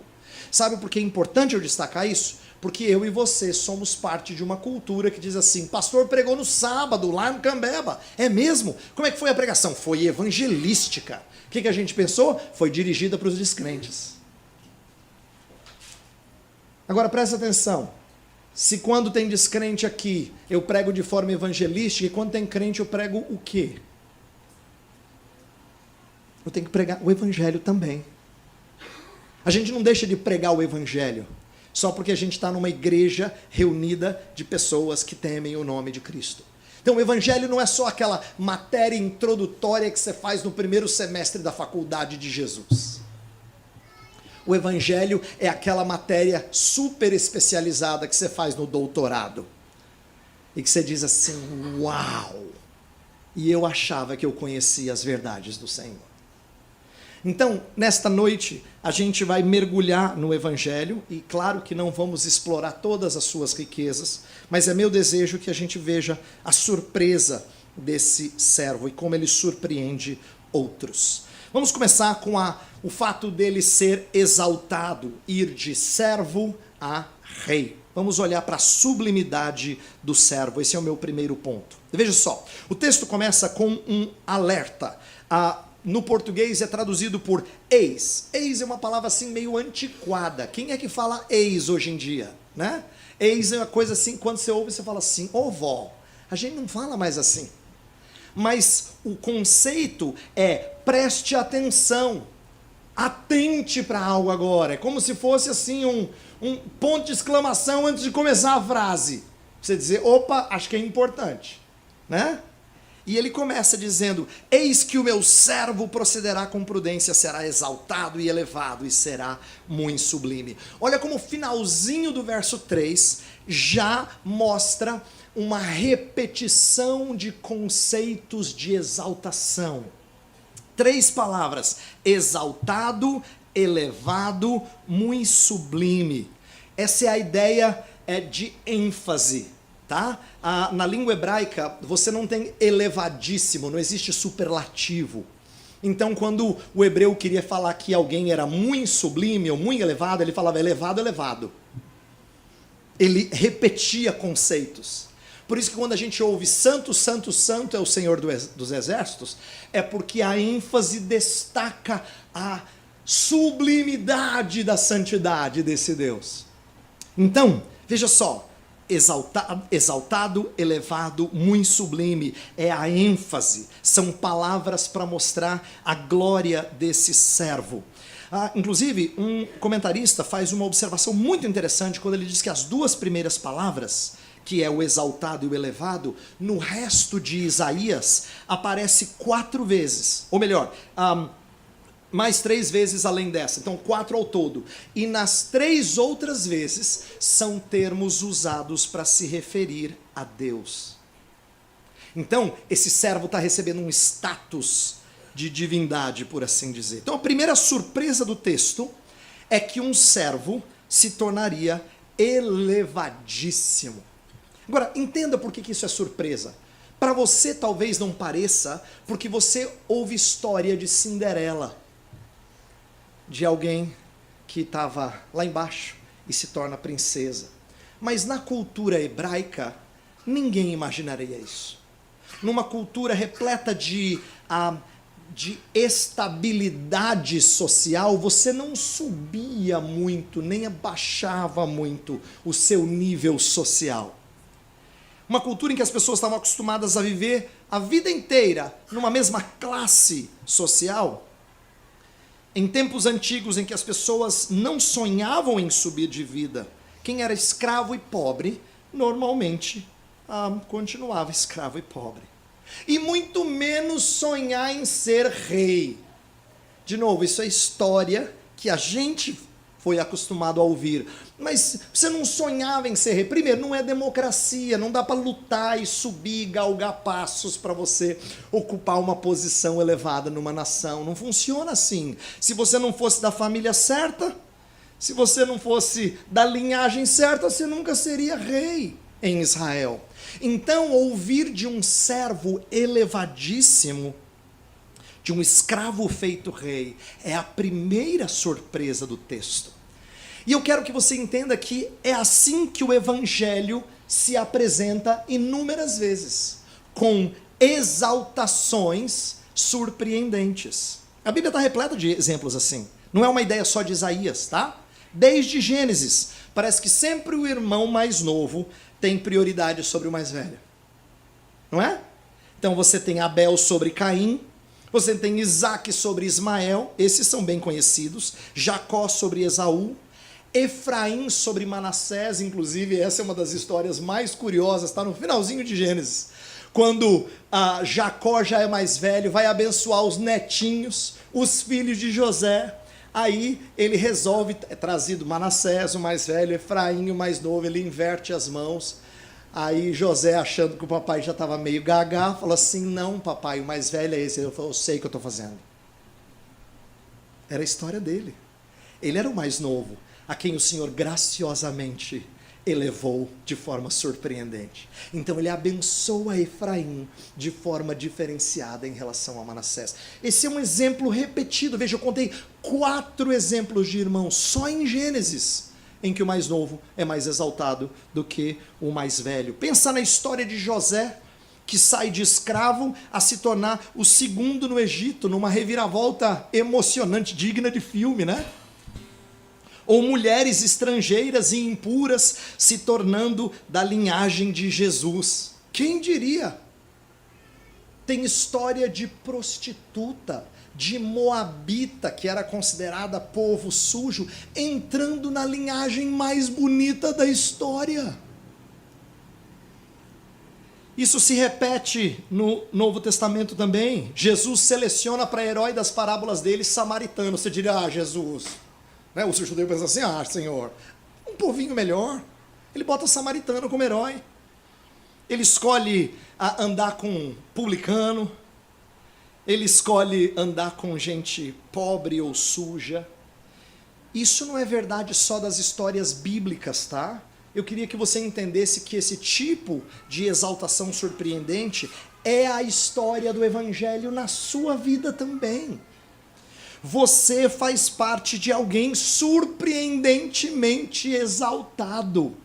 Sabe por que é importante eu destacar isso? Porque eu e você somos parte de uma cultura que diz assim, pastor pregou no sábado, lá no Cambeba. É mesmo? Como é que foi a pregação? Foi evangelística. O que a gente pensou? Foi dirigida para os descrentes. Agora presta atenção. Se quando tem descrente aqui, eu prego de forma evangelística, e quando tem crente eu prego o quê? Eu tenho que pregar o Evangelho também. A gente não deixa de pregar o Evangelho só porque a gente está numa igreja reunida de pessoas que temem o nome de Cristo. Então o Evangelho não é só aquela matéria introdutória que você faz no primeiro semestre da faculdade de Jesus. O Evangelho é aquela matéria super especializada que você faz no doutorado. E que você diz assim, uau! E eu achava que eu conhecia as verdades do Senhor. Então, nesta noite, a gente vai mergulhar no Evangelho, e claro que não vamos explorar todas as suas riquezas, mas é meu desejo que a gente veja a surpresa desse servo e como ele surpreende outros. Vamos começar com o fato dele ser exaltado, ir de servo a rei. Vamos olhar para a sublimidade do servo, esse é o meu primeiro ponto. Veja só, o texto começa com um alerta. No português é traduzido por eis. Eis é uma palavra assim meio antiquada. Quem é que fala eis hoje em dia? Né? Eis é uma coisa assim, quando você ouve, você fala assim, ô vó. A gente não fala mais assim. Mas o conceito é preste atenção. Atente para algo agora. É como se fosse assim um ponto de exclamação antes de começar a frase. Você dizer, opa, acho que é importante. Né? E ele começa dizendo, eis que o meu servo procederá com prudência, será exaltado e elevado e será muito sublime. Olha como o finalzinho do verso 3 já mostra uma repetição de conceitos de exaltação. 3 palavras, exaltado, elevado, muito sublime. Essa é a ideia de ênfase. Tá? Na língua hebraica, você não tem elevadíssimo, não existe superlativo. Então, quando o hebreu queria falar que alguém era muito sublime ou muito elevado, ele falava elevado, elevado. Ele repetia conceitos. Por isso que quando a gente ouve santo, santo, santo é o Senhor dos Exércitos, é porque a ênfase destaca a sublimidade da santidade desse Deus. Então, veja só, exaltado, elevado, muito sublime, é a ênfase, são palavras para mostrar a glória desse servo. Inclusive, um comentarista faz uma observação muito interessante quando ele diz que as 2 primeiras palavras, que é o exaltado e o elevado, no resto de Isaías, aparece 4 vezes, ou melhor, mais 3 vezes além dessa, então 4 ao todo. E nas 3 outras vezes são termos usados para se referir a Deus. Então, esse servo está recebendo um status de divindade, por assim dizer. Então, a primeira surpresa do texto é que um servo se tornaria elevadíssimo. Agora, entenda por que isso é surpresa. Para você talvez não pareça, porque você ouve história de Cinderela, de alguém que estava lá embaixo e se torna princesa. Mas na cultura hebraica, ninguém imaginaria isso. Numa cultura repleta de estabilidade social, você não subia muito, nem abaixava muito o seu nível social. uma cultura em que as pessoas estavam acostumadas a viver a vida inteira numa mesma classe social, em tempos antigos em que as pessoas não sonhavam em subir de vida, quem era escravo e pobre, normalmente continuava escravo e pobre. E muito menos sonhar em ser rei. De novo, isso é história que a gente foi acostumado a ouvir. Mas você não sonhava em ser rei. Primeiro, não é democracia, não dá para lutar e subir, galgar passos para você ocupar uma posição elevada numa nação. Não funciona assim. Se você não fosse da família certa, se você não fosse da linhagem certa, você nunca seria rei em Israel. Então, ouvir de um servo elevadíssimo, de um escravo feito rei, é a primeira surpresa do texto. E eu quero que você entenda que é assim que o evangelho se apresenta inúmeras vezes, com exaltações surpreendentes. A Bíblia está repleta de exemplos assim. Não é uma ideia só de Isaías, tá? Desde Gênesis, parece que sempre o irmão mais novo tem prioridade sobre o mais velho. Não é? Então você tem Abel sobre Caim, você tem Isaac sobre Ismael, esses são bem conhecidos, Jacó sobre Esaú, Efraim sobre Manassés, inclusive essa é uma das histórias mais curiosas, está no finalzinho de Gênesis, quando Jacó já é mais velho, vai abençoar os netinhos, os filhos de José, aí ele resolve, é trazido Manassés, o mais velho, Efraim, o mais novo, ele inverte as mãos. Aí José, achando que o papai já estava meio gaga, falou assim, não papai, o mais velho é esse. Ele falou, eu sei o que eu estou fazendo. Era a história dele. Ele era o mais novo, a quem o Senhor graciosamente elevou de forma surpreendente. Então ele abençoa Efraim de forma diferenciada em relação a Manassés. Esse é um exemplo repetido. Veja, eu contei 4 exemplos de irmãos só em Gênesis, em que o mais novo é mais exaltado do que o mais velho. Pensa na história de José, que sai de escravo a se tornar o segundo no Egito, numa reviravolta emocionante, digna de filme, né? Ou mulheres estrangeiras e impuras se tornando da linhagem de Jesus. Quem diria? Tem história de prostituta, de moabita, que era considerada povo sujo, entrando na linhagem mais bonita da história. Isso se repete no Novo Testamento também. Jesus seleciona para herói das parábolas dele samaritano. Você diria, Jesus, né? O judeu pensa assim, Senhor, um povinho melhor. Ele bota samaritano como herói. Ele escolhe andar com publicano. Ele escolhe andar com gente pobre ou suja. Isso não é verdade só das histórias bíblicas, tá? Eu queria que você entendesse que esse tipo de exaltação surpreendente é a história do Evangelho na sua vida também. Você faz parte de alguém surpreendentemente exaltado.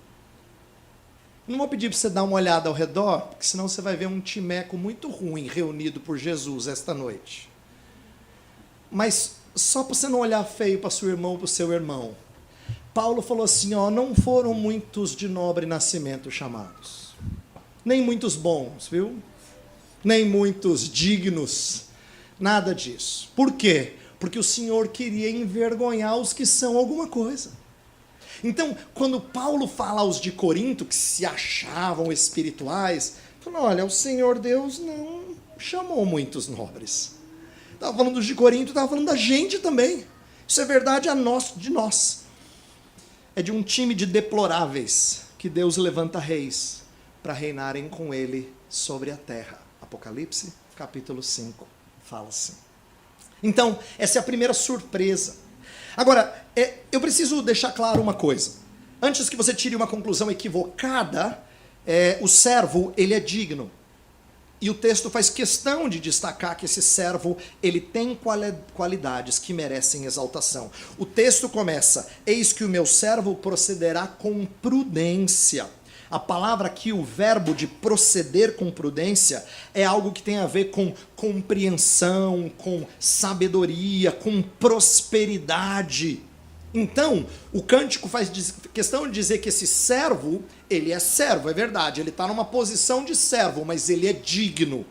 Não vou pedir para você dar uma olhada ao redor, porque senão você vai ver um timeco muito ruim reunido por Jesus esta noite. Mas só para você não olhar feio para seu irmão ou para o seu irmão. Paulo falou assim, não foram muitos de nobre nascimento chamados. Nem muitos bons, viu? Nem muitos dignos. Nada disso. Por quê? Porque o Senhor queria envergonhar os que são alguma coisa. Então, quando Paulo fala aos de Corinto, que se achavam espirituais, falou, olha, o Senhor Deus não chamou muitos nobres. Estava falando dos de Corinto, estava falando da gente também. Isso é verdade de nós. É de um time de deploráveis que Deus levanta reis para reinarem com ele sobre a terra. Apocalipse, capítulo 5, fala assim. Então, essa é a primeira surpresa. Agora, eu preciso deixar claro uma coisa. Antes que você tire uma conclusão equivocada, o servo, ele é digno. E o texto faz questão de destacar que esse servo, ele tem qualidades que merecem exaltação. O texto começa, eis que o meu servo procederá com prudência. A palavra aqui, o verbo de proceder com prudência, é algo que tem a ver com compreensão, com sabedoria, com prosperidade. Então, o cântico faz questão de dizer que esse servo, ele é servo, é verdade, ele está numa posição de servo, mas ele é digno.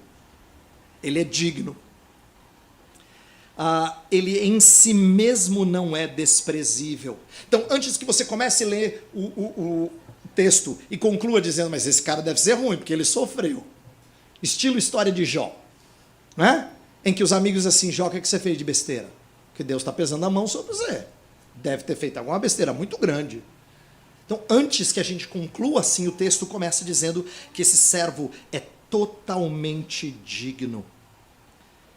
Ele é digno. Ele em si mesmo não é desprezível. Então, antes que você comece a ler o texto e conclua dizendo, mas esse cara deve ser ruim, porque ele sofreu. Estilo história de Jó, né? Em que os amigos assim, Jó, o que você fez de besteira? Porque Deus está pesando a mão sobre você. Deve ter feito alguma besteira muito grande. Então, antes que a gente conclua assim, o texto começa dizendo que esse servo é totalmente digno.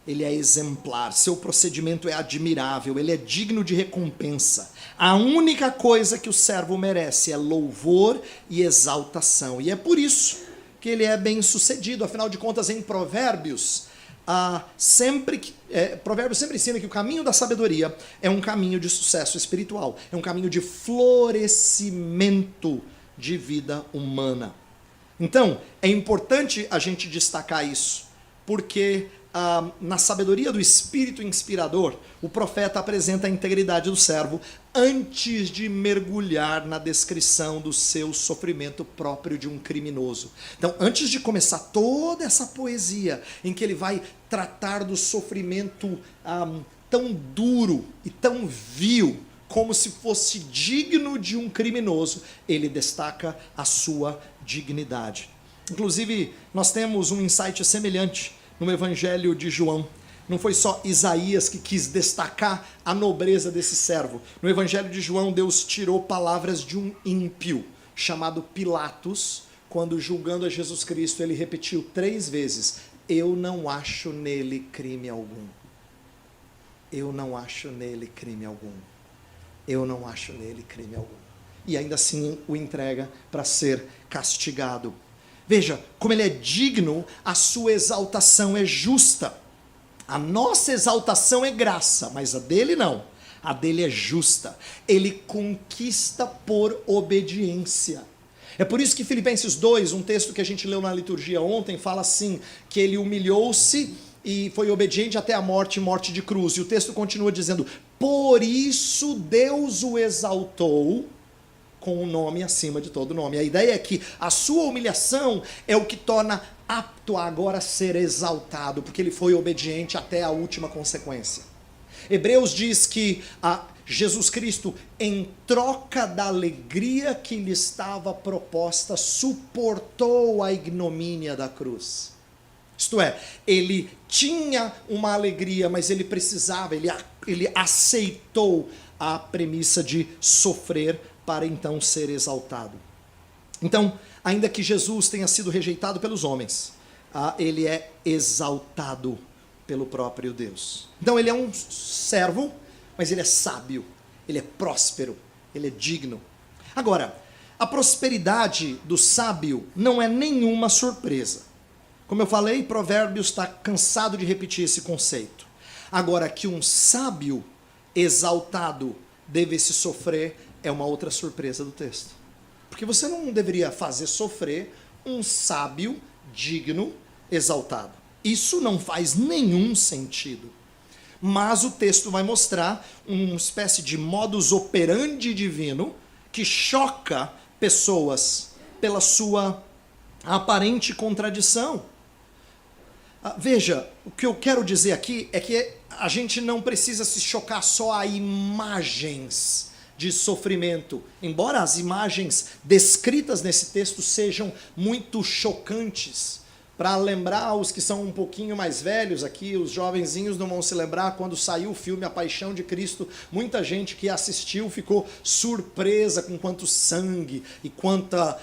Ele é exemplar, seu procedimento é admirável, ele é digno de recompensa. A única coisa que o servo merece é louvor e exaltação. E é por isso que ele é bem sucedido. Afinal de contas, em Provérbios, Provérbios sempre ensina que o caminho da sabedoria é um caminho de sucesso espiritual, é um caminho de florescimento de vida humana. Então, é importante a gente destacar isso, porque na sabedoria do Espírito inspirador, o profeta apresenta a integridade do servo antes de mergulhar na descrição do seu sofrimento próprio de um criminoso. Então, antes de começar toda essa poesia em que ele vai tratar do sofrimento tão duro e tão vil, como se fosse digno de um criminoso, ele destaca a sua dignidade. Inclusive, nós temos um insight semelhante no Evangelho de João. Não foi só Isaías que quis destacar a nobreza desse servo. No Evangelho de João, Deus tirou palavras de um ímpio, chamado Pilatos, quando julgando a Jesus Cristo, ele repetiu 3 vezes, eu não acho nele crime algum. Eu não acho nele crime algum. Eu não acho nele crime algum. E ainda assim o entrega para ser castigado. Veja, como ele é digno, a sua exaltação é justa. A nossa exaltação é graça, mas a dele não. A dele é justa. Ele conquista por obediência. É por isso que Filipenses 2, um texto que a gente leu na liturgia ontem, fala assim, que ele humilhou-se e foi obediente até a morte, morte de cruz. E o texto continua dizendo, por isso Deus o exaltou com o nome acima de todo nome. A ideia é que a sua humilhação é o que torna apto a agora ser exaltado, porque ele foi obediente até a última consequência. Hebreus diz que Jesus Cristo, em troca da alegria que lhe estava proposta, suportou a ignomínia da cruz. Isto é, ele tinha uma alegria, mas ele precisava, ele aceitou a premissa de sofrer para então ser exaltado. Então, ainda que Jesus tenha sido rejeitado pelos homens, ele é exaltado pelo próprio Deus. Então ele é um servo, mas ele é sábio, ele é próspero, ele é digno. Agora, a prosperidade do sábio não é nenhuma surpresa. Como eu falei, Provérbios está cansado de repetir esse conceito. Agora, que um sábio exaltado deve-se sofrer é uma outra surpresa do texto. Porque você não deveria fazer sofrer um sábio digno exaltado. Isso não faz nenhum sentido. Mas o texto vai mostrar uma espécie de modus operandi divino que choca pessoas pela sua aparente contradição. Veja, o que eu quero dizer aqui é que a gente não precisa se chocar só a imagens de sofrimento, embora as imagens descritas nesse texto sejam muito chocantes. Para lembrar os que são um pouquinho mais velhos aqui, os jovenzinhos não vão se lembrar quando saiu o filme A Paixão de Cristo, muita gente que assistiu ficou surpresa com quanto sangue e quanta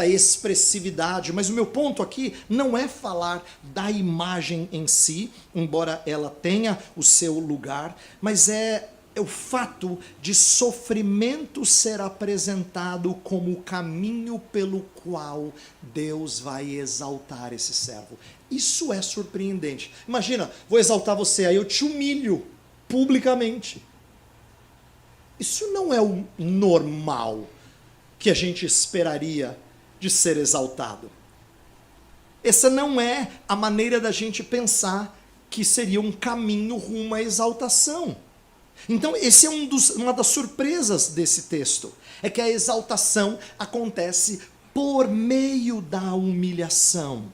expressividade. Mas o meu ponto aqui não é falar da imagem em si, embora ela tenha o seu lugar, mas é o fato de sofrimento ser apresentado como o caminho pelo qual Deus vai exaltar esse servo. Isso é surpreendente. Imagina, vou exaltar você, aí eu te humilho publicamente. Isso não é o normal que a gente esperaria de ser exaltado. Essa não é a maneira da gente pensar que seria um caminho rumo à exaltação. Então, esse é uma das surpresas desse texto. É que a exaltação acontece por meio da humilhação.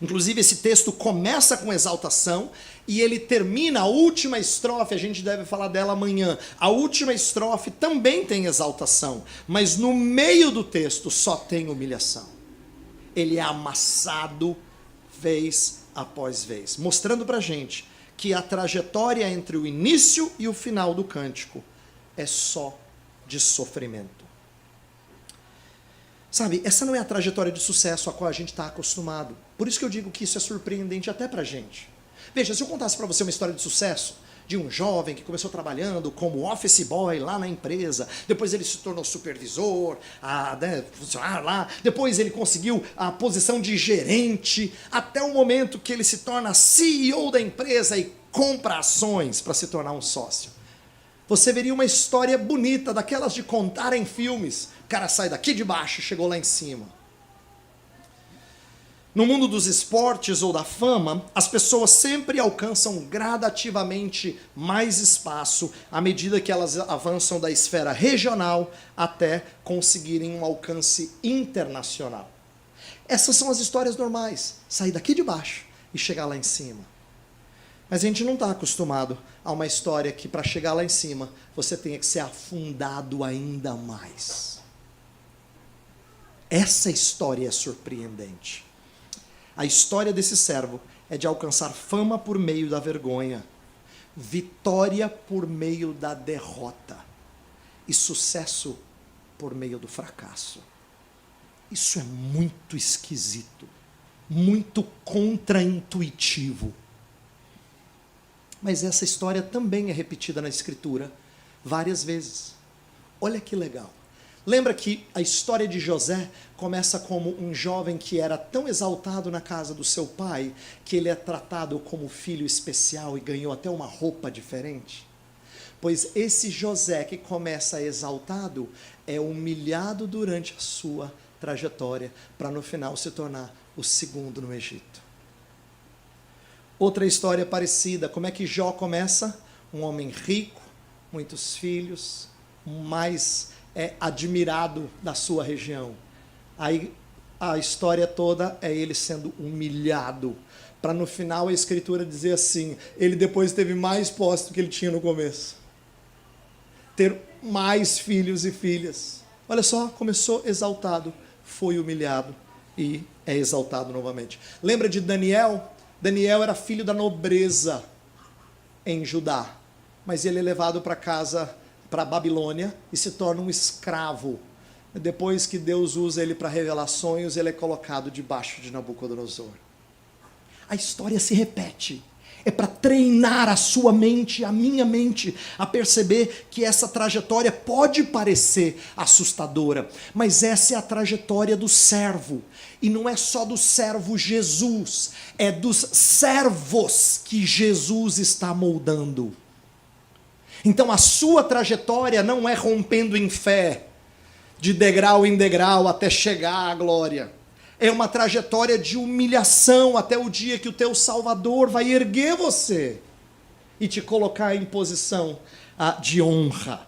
Inclusive, esse texto começa com exaltação e ele termina, a última estrofe, a gente deve falar dela amanhã. A última estrofe também tem exaltação, mas no meio do texto só tem humilhação. Ele é amassado vez após vez, mostrando pra gente que a trajetória entre o início e o final do cântico é só de sofrimento. Sabe, essa não é a trajetória de sucesso a qual a gente está acostumado. Por isso que eu digo que isso é surpreendente até pra gente. Veja, se eu contasse para você uma história de sucesso de um jovem que começou trabalhando como office boy lá na empresa, depois ele se tornou supervisor, funcionário lá, depois ele conseguiu a posição de gerente, até o momento que ele se torna CEO da empresa e compra ações para se tornar um sócio. Você veria uma história bonita, daquelas de contar em filmes. O cara sai daqui de baixo e chegou lá em cima. No mundo dos esportes ou da fama, as pessoas sempre alcançam gradativamente mais espaço à medida que elas avançam da esfera regional até conseguirem um alcance internacional. Essas são as histórias normais. Sair daqui de baixo e chegar lá em cima. Mas a gente não está acostumado a uma história que, para chegar lá em cima, você tenha que ser afundado ainda mais. Essa história é surpreendente. A história desse servo é de alcançar fama por meio da vergonha, vitória por meio da derrota e sucesso por meio do fracasso. Isso é muito esquisito, muito contraintuitivo. Mas essa história também é repetida na Escritura várias vezes. Olha que legal. Lembra que a história de José começa como um jovem que era tão exaltado na casa do seu pai que ele é tratado como filho especial e ganhou até uma roupa diferente? Pois esse José que começa exaltado é humilhado durante a sua trajetória para no final se tornar o segundo no Egito. Outra história parecida, como é que Jó começa? Um homem rico, muitos filhos, mais admirado da sua região. Aí a história toda é ele sendo humilhado, para no final a Escritura dizer assim, ele depois teve mais posse do que ele tinha no começo. Ter mais filhos e filhas. Olha só, começou exaltado, foi humilhado e é exaltado novamente. Lembra de Daniel? Daniel era filho da nobreza em Judá, mas ele é levado para casa, para a Babilônia, e se torna um escravo. Depois que Deus usa ele para revelar sonhos, ele é colocado debaixo de Nabucodonosor. A história se repete. É para treinar a sua mente, a minha mente, a perceber que essa trajetória pode parecer assustadora, mas essa é a trajetória do servo. E não é só do servo Jesus, é dos servos que Jesus está moldando. Então a sua trajetória não é rompendo em fé, de degrau em degrau até chegar à glória. É uma trajetória de humilhação até o dia que o teu Salvador vai erguer você e te colocar em posição de honra.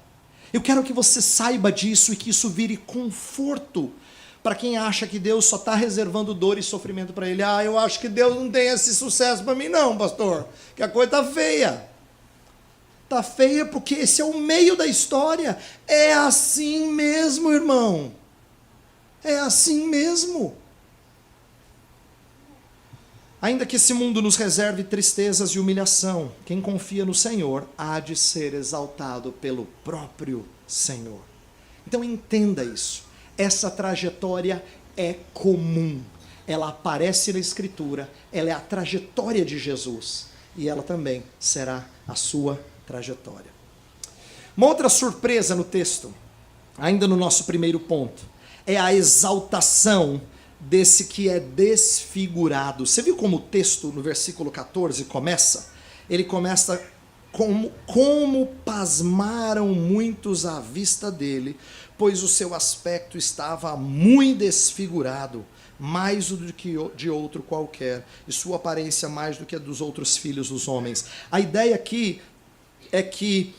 Eu quero que você saiba disso e que isso vire conforto para quem acha que Deus só está reservando dor e sofrimento para ele. Eu acho que Deus não tem esse sucesso para mim não, pastor, que a coisa está feia. Está feia porque esse é o meio da história. É assim mesmo, irmão. É assim mesmo. Ainda que esse mundo nos reserve tristezas e humilhação, quem confia no Senhor há de ser exaltado pelo próprio Senhor. Então entenda isso. Essa trajetória é comum. Ela aparece na Escritura, ela é a trajetória de Jesus. E ela também será a sua trajetória. Uma outra surpresa no texto, ainda no nosso primeiro ponto, é a exaltação desse que é desfigurado. Você viu como o texto no versículo 14 começa? Ele começa como pasmaram muitos à vista dele, pois o seu aspecto estava muito desfigurado, mais do que de outro qualquer, e sua aparência mais do que a dos outros filhos dos homens. A ideia aqui é que,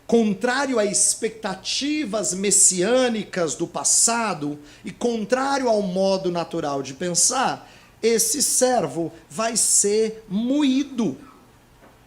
contrário a expectativas messiânicas do passado e contrário ao modo natural de pensar, esse servo vai ser moído.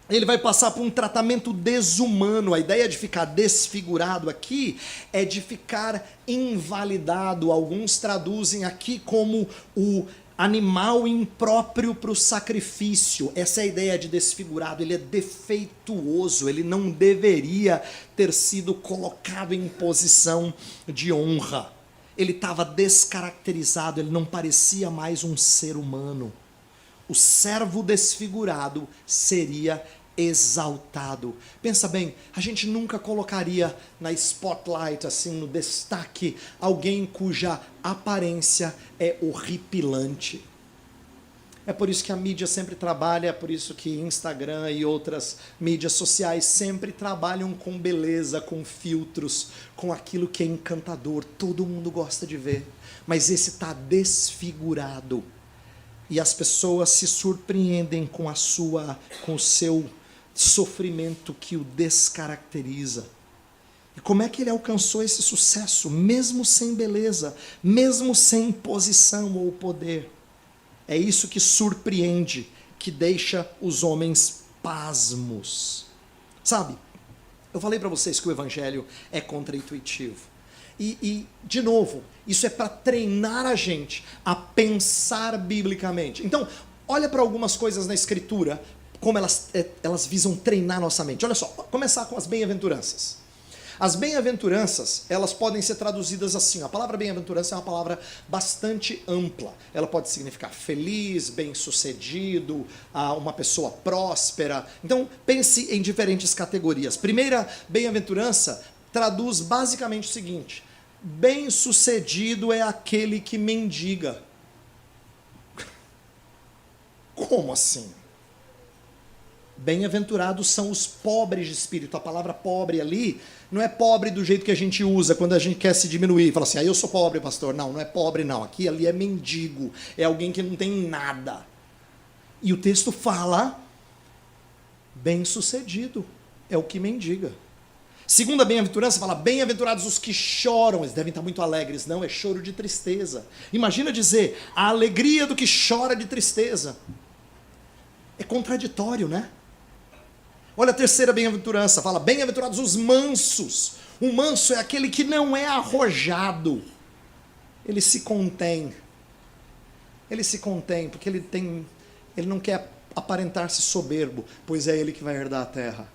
Ele vai passar por um tratamento desumano. A ideia de ficar desfigurado aqui é de ficar invalidado. Alguns traduzem aqui como o animal impróprio para o sacrifício. Essa é a ideia de desfigurado. Ele é defeituoso. Ele não deveria ter sido colocado em posição de honra. Ele estava descaracterizado. Ele não parecia mais um ser humano. O servo desfigurado seria exaltado. Pensa bem, a gente nunca colocaria na spotlight, assim, no destaque, alguém cuja aparência é horripilante. É por isso que a mídia sempre trabalha, é por isso que Instagram e outras mídias sociais sempre trabalham com beleza, com filtros, com aquilo que é encantador. Todo mundo gosta de ver, mas esse está desfigurado. E as pessoas se surpreendem com o seu sofrimento que o descaracteriza. E como é que ele alcançou esse sucesso, mesmo sem beleza, mesmo sem posição ou poder? É isso que surpreende, que deixa os homens pasmos. Sabe, eu falei para vocês que o evangelho é contraintuitivo. E, de novo, isso é para treinar a gente a pensar biblicamente. Então, olha para algumas coisas na Escritura, como elas visam treinar nossa mente. Olha só, começar com as bem-aventuranças. As bem-aventuranças, elas podem ser traduzidas assim. A palavra bem-aventurança é uma palavra bastante ampla. Ela pode significar feliz, bem-sucedido, uma pessoa próspera. Então, pense em diferentes categorias. Primeira bem-aventurança traduz basicamente o seguinte: bem-sucedido é aquele que mendiga. Como assim? Bem-aventurados são os pobres de espírito. A palavra pobre ali não é pobre do jeito que a gente usa quando a gente quer se diminuir. Fala assim, eu sou pobre, pastor. Não, não é pobre não. Aqui, ali é mendigo. É alguém que não tem nada. E o texto fala, bem-sucedido é o que mendiga. Segunda bem-aventurança fala, bem-aventurados os que choram. Eles devem estar muito alegres. Não, é choro de tristeza. Imagina dizer, a alegria do que chora de tristeza. É contraditório, né? Olha a terceira bem-aventurança, fala, bem-aventurados os mansos. O manso é aquele que não é arrojado. Ele se contém. Ele se contém, porque ele não quer aparentar-se soberbo, pois é ele que vai herdar a terra.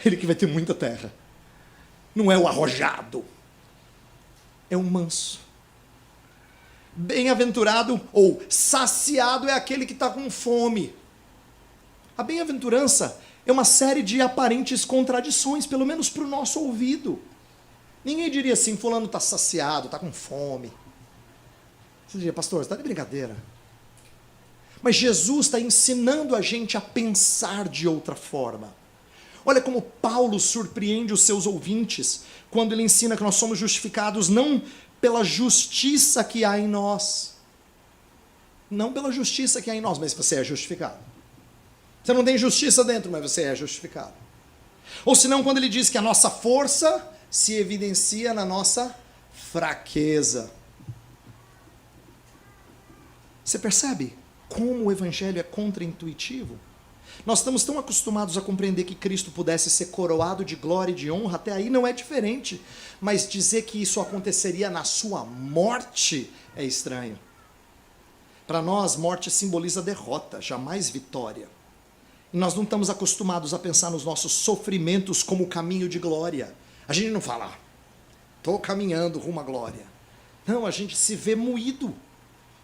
Ele que vai ter muita terra. Não é o arrojado. É o manso. Bem-aventurado ou saciado é aquele que está com fome. A bem-aventurança é uma série de aparentes contradições, pelo menos para o nosso ouvido. Ninguém diria assim, fulano está saciado, está com fome. Você diria, pastor, você está de brincadeira. Mas Jesus está ensinando a gente a pensar de outra forma. Olha como Paulo surpreende os seus ouvintes quando ele ensina que nós somos justificados não pela justiça que há em nós. Não pela justiça que há em nós, mas você é justificado. Você não tem justiça dentro, mas você é justificado. Ou senão, quando ele diz que a nossa força se evidencia na nossa fraqueza. Você percebe como o evangelho é contraintuitivo? Nós estamos tão acostumados a compreender que Cristo pudesse ser coroado de glória e de honra, até aí não é diferente. Mas dizer que isso aconteceria na sua morte é estranho. Para nós, morte simboliza derrota, jamais vitória. E nós não estamos acostumados a pensar nos nossos sofrimentos como caminho de glória. A gente não fala, estou caminhando rumo à glória. Não, a gente se vê moído.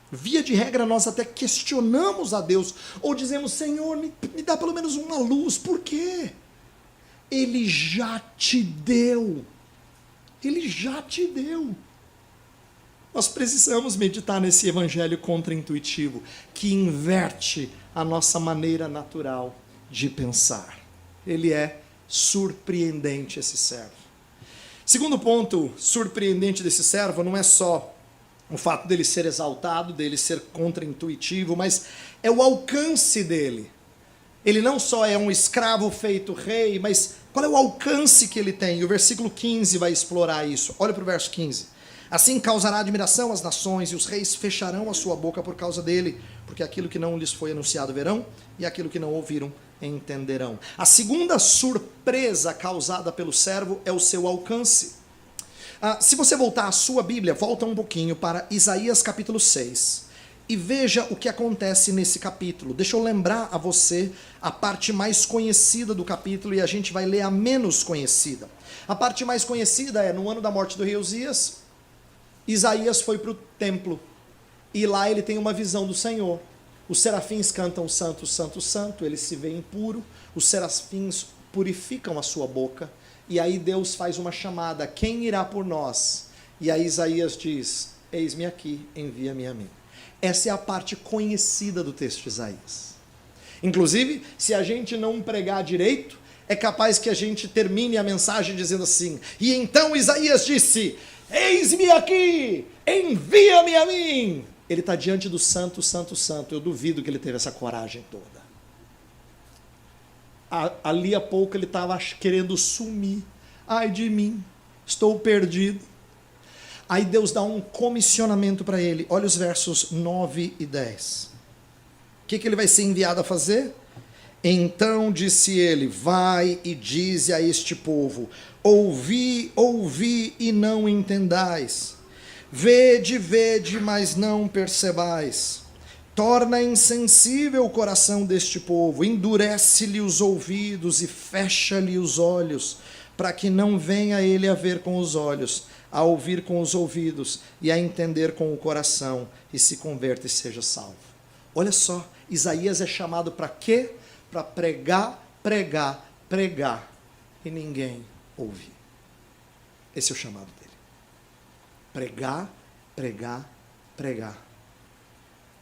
Via de regra, nós até questionamos a Deus, ou dizemos, Senhor, me dá pelo menos uma luz. Por quê? Ele já te deu. Ele já te deu. Nós precisamos meditar nesse evangelho contraintuitivo, que inverte a nossa maneira natural de pensar. Ele é surpreendente, esse servo. Segundo ponto surpreendente desse servo não é só o fato dele ser exaltado, dele ser contraintuitivo, mas é o alcance dele. Ele não só é um escravo feito rei, mas qual é o alcance que ele tem? E o versículo 15 vai explorar isso. Olha para o verso 15. Assim causará admiração às nações, e os reis fecharão a sua boca por causa dele, porque aquilo que não lhes foi anunciado verão, e aquilo que não ouviram entenderão. A segunda surpresa causada pelo servo é o seu alcance. Se você voltar à sua Bíblia, volta um pouquinho para Isaías capítulo 6. E veja o que acontece nesse capítulo. Deixa eu lembrar a você a parte mais conhecida do capítulo e a gente vai ler a menos conhecida. A parte mais conhecida é no ano da morte do rei Uzias, Isaías foi para o templo e lá ele tem uma visão do Senhor. Os serafins cantam santo, santo, santo, ele se vê impuro, os serafins purificam a sua boca e aí Deus faz uma chamada, quem irá por nós? E aí Isaías diz, eis-me aqui, envia-me a mim. Essa é a parte conhecida do texto de Isaías. Inclusive, se a gente não pregar direito, é capaz que a gente termine a mensagem dizendo assim, e então Isaías disse, eis-me aqui, envia-me a mim. Ele está diante do santo, santo, santo. Eu duvido que ele teve essa coragem toda. Ali a pouco ele estava querendo sumir. Ai de mim, estou perdido. Aí Deus dá um comissionamento para ele. Olha os versos 9 e 10. O que ele vai ser enviado a fazer? Então disse ele, vai e dize a este povo, ouvi, ouvi e não entendais. Vede, vede, mas não percebais. Torna insensível o coração deste povo, endurece-lhe os ouvidos e fecha-lhe os olhos, para que não venha ele a ver com os olhos, a ouvir com os ouvidos e a entender com o coração, e se converta e seja salvo. Olha só, Isaías é chamado para quê? Para pregar, pregar, pregar, e ninguém ouvir. Esse é o chamado dele. Pregar, pregar, pregar,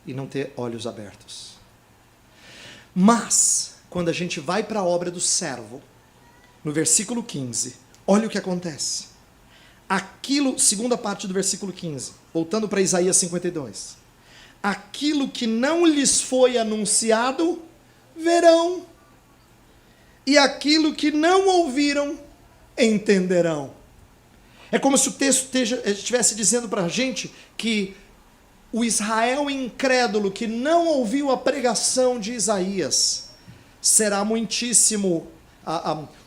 e não ter olhos abertos. Mas, quando a gente vai para a obra do servo, no versículo 15, olha o que acontece. Aquilo, segunda parte do versículo 15, voltando para Isaías 52. Aquilo que não lhes foi anunciado, verão. E aquilo que não ouviram, entenderão. É como se o texto estivesse dizendo para a gente que o Israel incrédulo que não ouviu a pregação de Isaías será muitíssimo,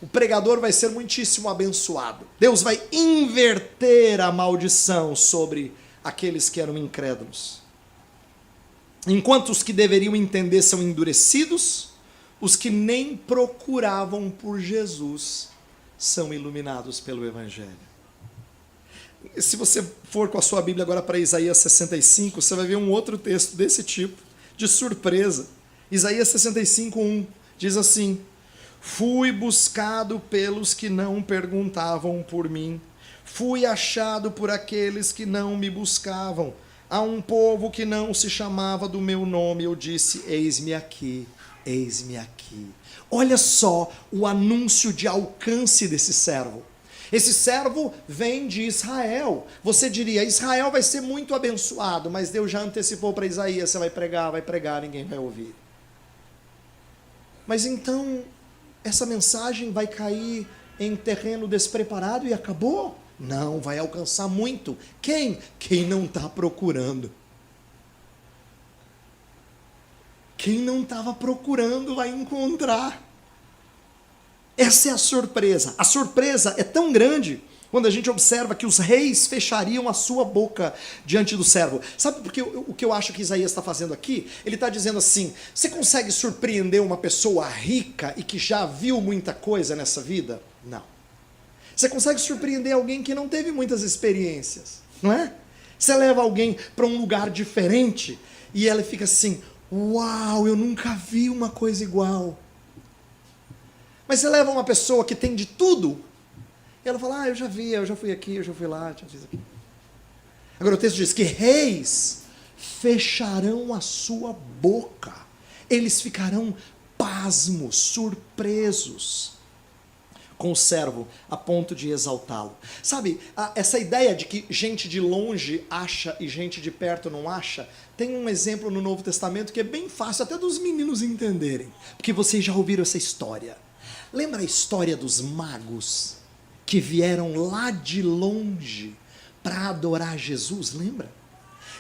o pregador vai ser muitíssimo abençoado. Deus vai inverter a maldição sobre aqueles que eram incrédulos. Enquanto os que deveriam entender são endurecidos, os que nem procuravam por Jesus são iluminados pelo Evangelho. Se você for com a sua Bíblia agora para Isaías 65, você vai ver um outro texto desse tipo, de surpresa. Isaías 65:1 diz assim: fui buscado pelos que não perguntavam por mim, fui achado por aqueles que não me buscavam. A um povo que não se chamava do meu nome, eu disse, eis-me aqui, eis-me aqui. Olha só o anúncio de alcance desse servo. Esse servo vem de Israel. Você diria, Israel vai ser muito abençoado, mas Deus já antecipou para Isaías, você vai pregar, ninguém vai ouvir. Mas então, essa mensagem vai cair em terreno despreparado e acabou? Não, vai alcançar muito. Quem? Quem não está procurando. Quem não estava procurando vai encontrar. Essa é a surpresa. A surpresa é tão grande quando a gente observa que os reis fechariam a sua boca diante do servo. Sabe porque o que eu acho que Isaías está fazendo aqui? Ele está dizendo assim, você consegue surpreender uma pessoa rica e que já viu muita coisa nessa vida? Não. Você consegue surpreender alguém que não teve muitas experiências, não é? Você leva alguém para um lugar diferente e ela fica assim, uau, eu nunca vi uma coisa igual. Mas você leva uma pessoa que tem de tudo, e ela fala, eu já vi, eu já fui aqui, eu já fui lá, já fiz aqui. Agora o texto diz que reis fecharão a sua boca, eles ficarão pasmos, surpresos. com o servo a ponto de exaltá-lo. Sabe, essa ideia de que gente de longe acha e gente de perto não acha, tem um exemplo no Novo Testamento que é bem fácil até dos meninos entenderem, porque vocês já ouviram essa história. Lembra a história dos magos que vieram lá de longe para adorar Jesus? Lembra?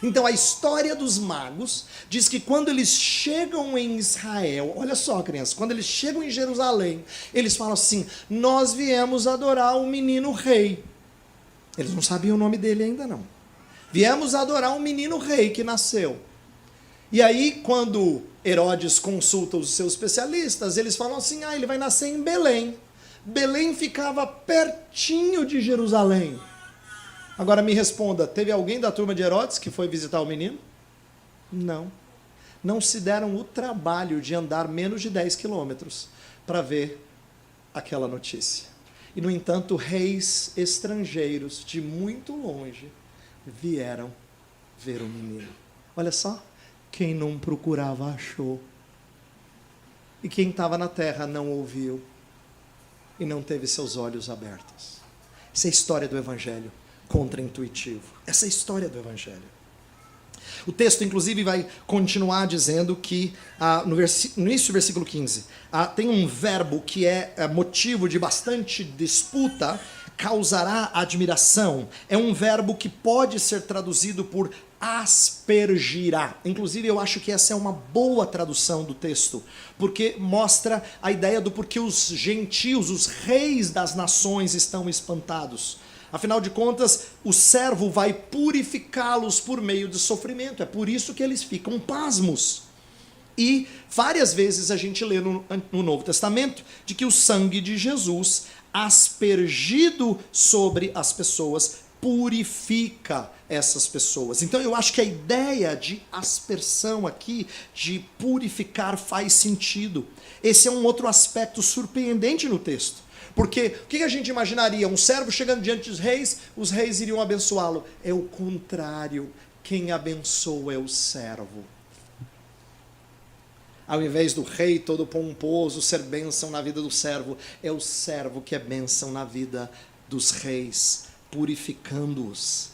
Então a história dos magos diz que quando eles chegam em Israel, olha só, crianças, quando eles chegam em Jerusalém, eles falam assim: nós viemos adorar o menino rei. Eles não sabiam o nome dele ainda não. Viemos adorar um menino rei que nasceu. E aí, quando Herodes consulta os seus especialistas, eles falam assim: ele vai nascer em Belém. Belém ficava pertinho de Jerusalém. Agora me responda, teve alguém da turma de Herodes que foi visitar o menino? Não. Não se deram o trabalho de andar menos de 10 quilômetros para ver aquela notícia. E, no entanto, reis estrangeiros de muito longe vieram ver o menino. Olha só, quem não procurava achou. E quem estava na terra não ouviu e não teve seus olhos abertos. Essa é a história do Evangelho contra-intuitivo. Essa é a história do Evangelho. O texto, inclusive, vai continuar dizendo que, no início do versículo 15, tem um verbo que é motivo de bastante disputa, causará admiração. É um verbo que pode ser traduzido por aspergirá. Inclusive, eu acho que essa é uma boa tradução do texto, porque mostra a ideia do porquê os gentios, os reis das nações, estão espantados. Afinal de contas, o servo vai purificá-los por meio de sofrimento. É por isso que eles ficam pasmos. E várias vezes a gente lê no Novo Testamento de que o sangue de Jesus, aspergido sobre as pessoas, purifica essas pessoas. Então eu acho que a ideia de aspersão aqui, de purificar, faz sentido. Esse é um outro aspecto surpreendente no texto. Porque o que a gente imaginaria? Um servo chegando diante dos reis, os reis iriam abençoá-lo. É o contrário. Quem abençoa é o servo. Ao invés do rei todo pomposo ser bênção na vida do servo, é o servo que é bênção na vida dos reis, purificando-os.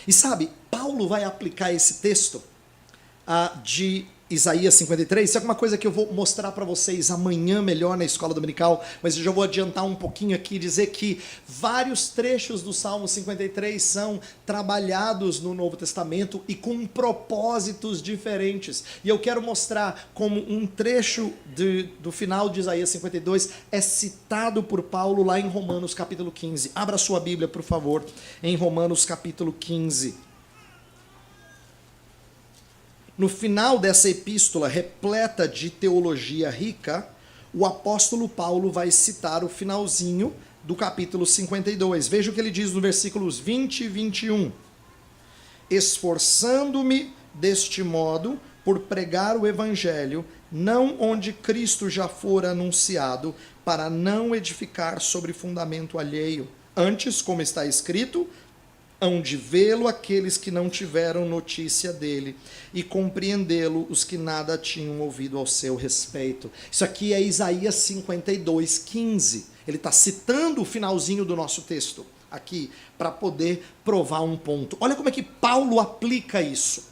E sabe, Paulo vai aplicar esse texto de Isaías 53, isso é uma coisa que eu vou mostrar para vocês amanhã melhor na escola dominical, mas eu já vou adiantar um pouquinho aqui e dizer que vários trechos do Salmo 53 são trabalhados no Novo Testamento e com propósitos diferentes. E eu quero mostrar como um trecho do final de Isaías 52 é citado por Paulo lá em Romanos capítulo 15. Abra sua Bíblia, por favor, em Romanos capítulo 15. No final dessa epístola repleta de teologia rica, o apóstolo Paulo vai citar o finalzinho do capítulo 52. Veja o que ele diz no versículos 20 e 21. Esforçando-me deste modo por pregar o evangelho, não onde Cristo já fora anunciado, para não edificar sobre fundamento alheio. Antes, como está escrito, hão de vê-lo aqueles que não tiveram notícia dele, e compreendê-lo os que nada tinham ouvido ao seu respeito. Isso aqui é Isaías 52, 15. Ele está citando o finalzinho do nosso texto aqui, para poder provar um ponto. Olha como é que Paulo aplica isso.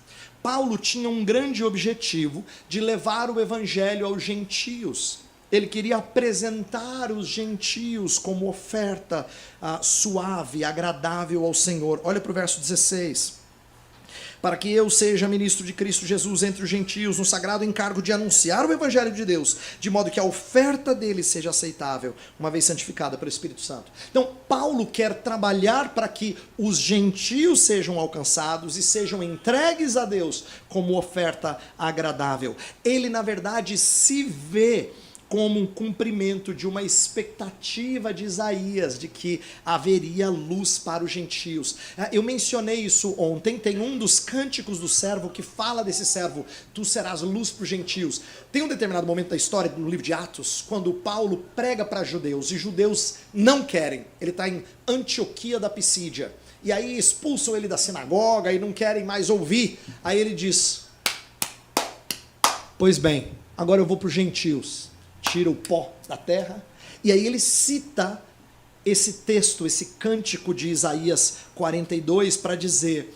Paulo tinha um grande objetivo de levar o evangelho aos gentios. Ele queria apresentar os gentios como oferta suave, agradável ao Senhor. Olha para o verso 16. Para que eu seja ministro de Cristo Jesus entre os gentios, no sagrado encargo de anunciar o evangelho de Deus, de modo que a oferta dele seja aceitável, uma vez santificada pelo Espírito Santo. Então, Paulo quer trabalhar para que os gentios sejam alcançados e sejam entregues a Deus como oferta agradável. Ele, na verdade, se vê como um cumprimento de uma expectativa de Isaías, de que haveria luz para os gentios. Eu mencionei isso ontem, tem um dos cânticos do servo que fala desse servo, tu serás luz para os gentios. Tem um determinado momento da história, no livro de Atos, quando Paulo prega para judeus, e judeus não querem. Ele está em Antioquia da Pisídia, e aí expulsam ele da sinagoga, e não querem mais ouvir. Aí ele diz, pois bem, agora eu vou para os gentios. Tira o pó da terra E aí ele cita esse texto, esse cântico de Isaías 42 para dizer: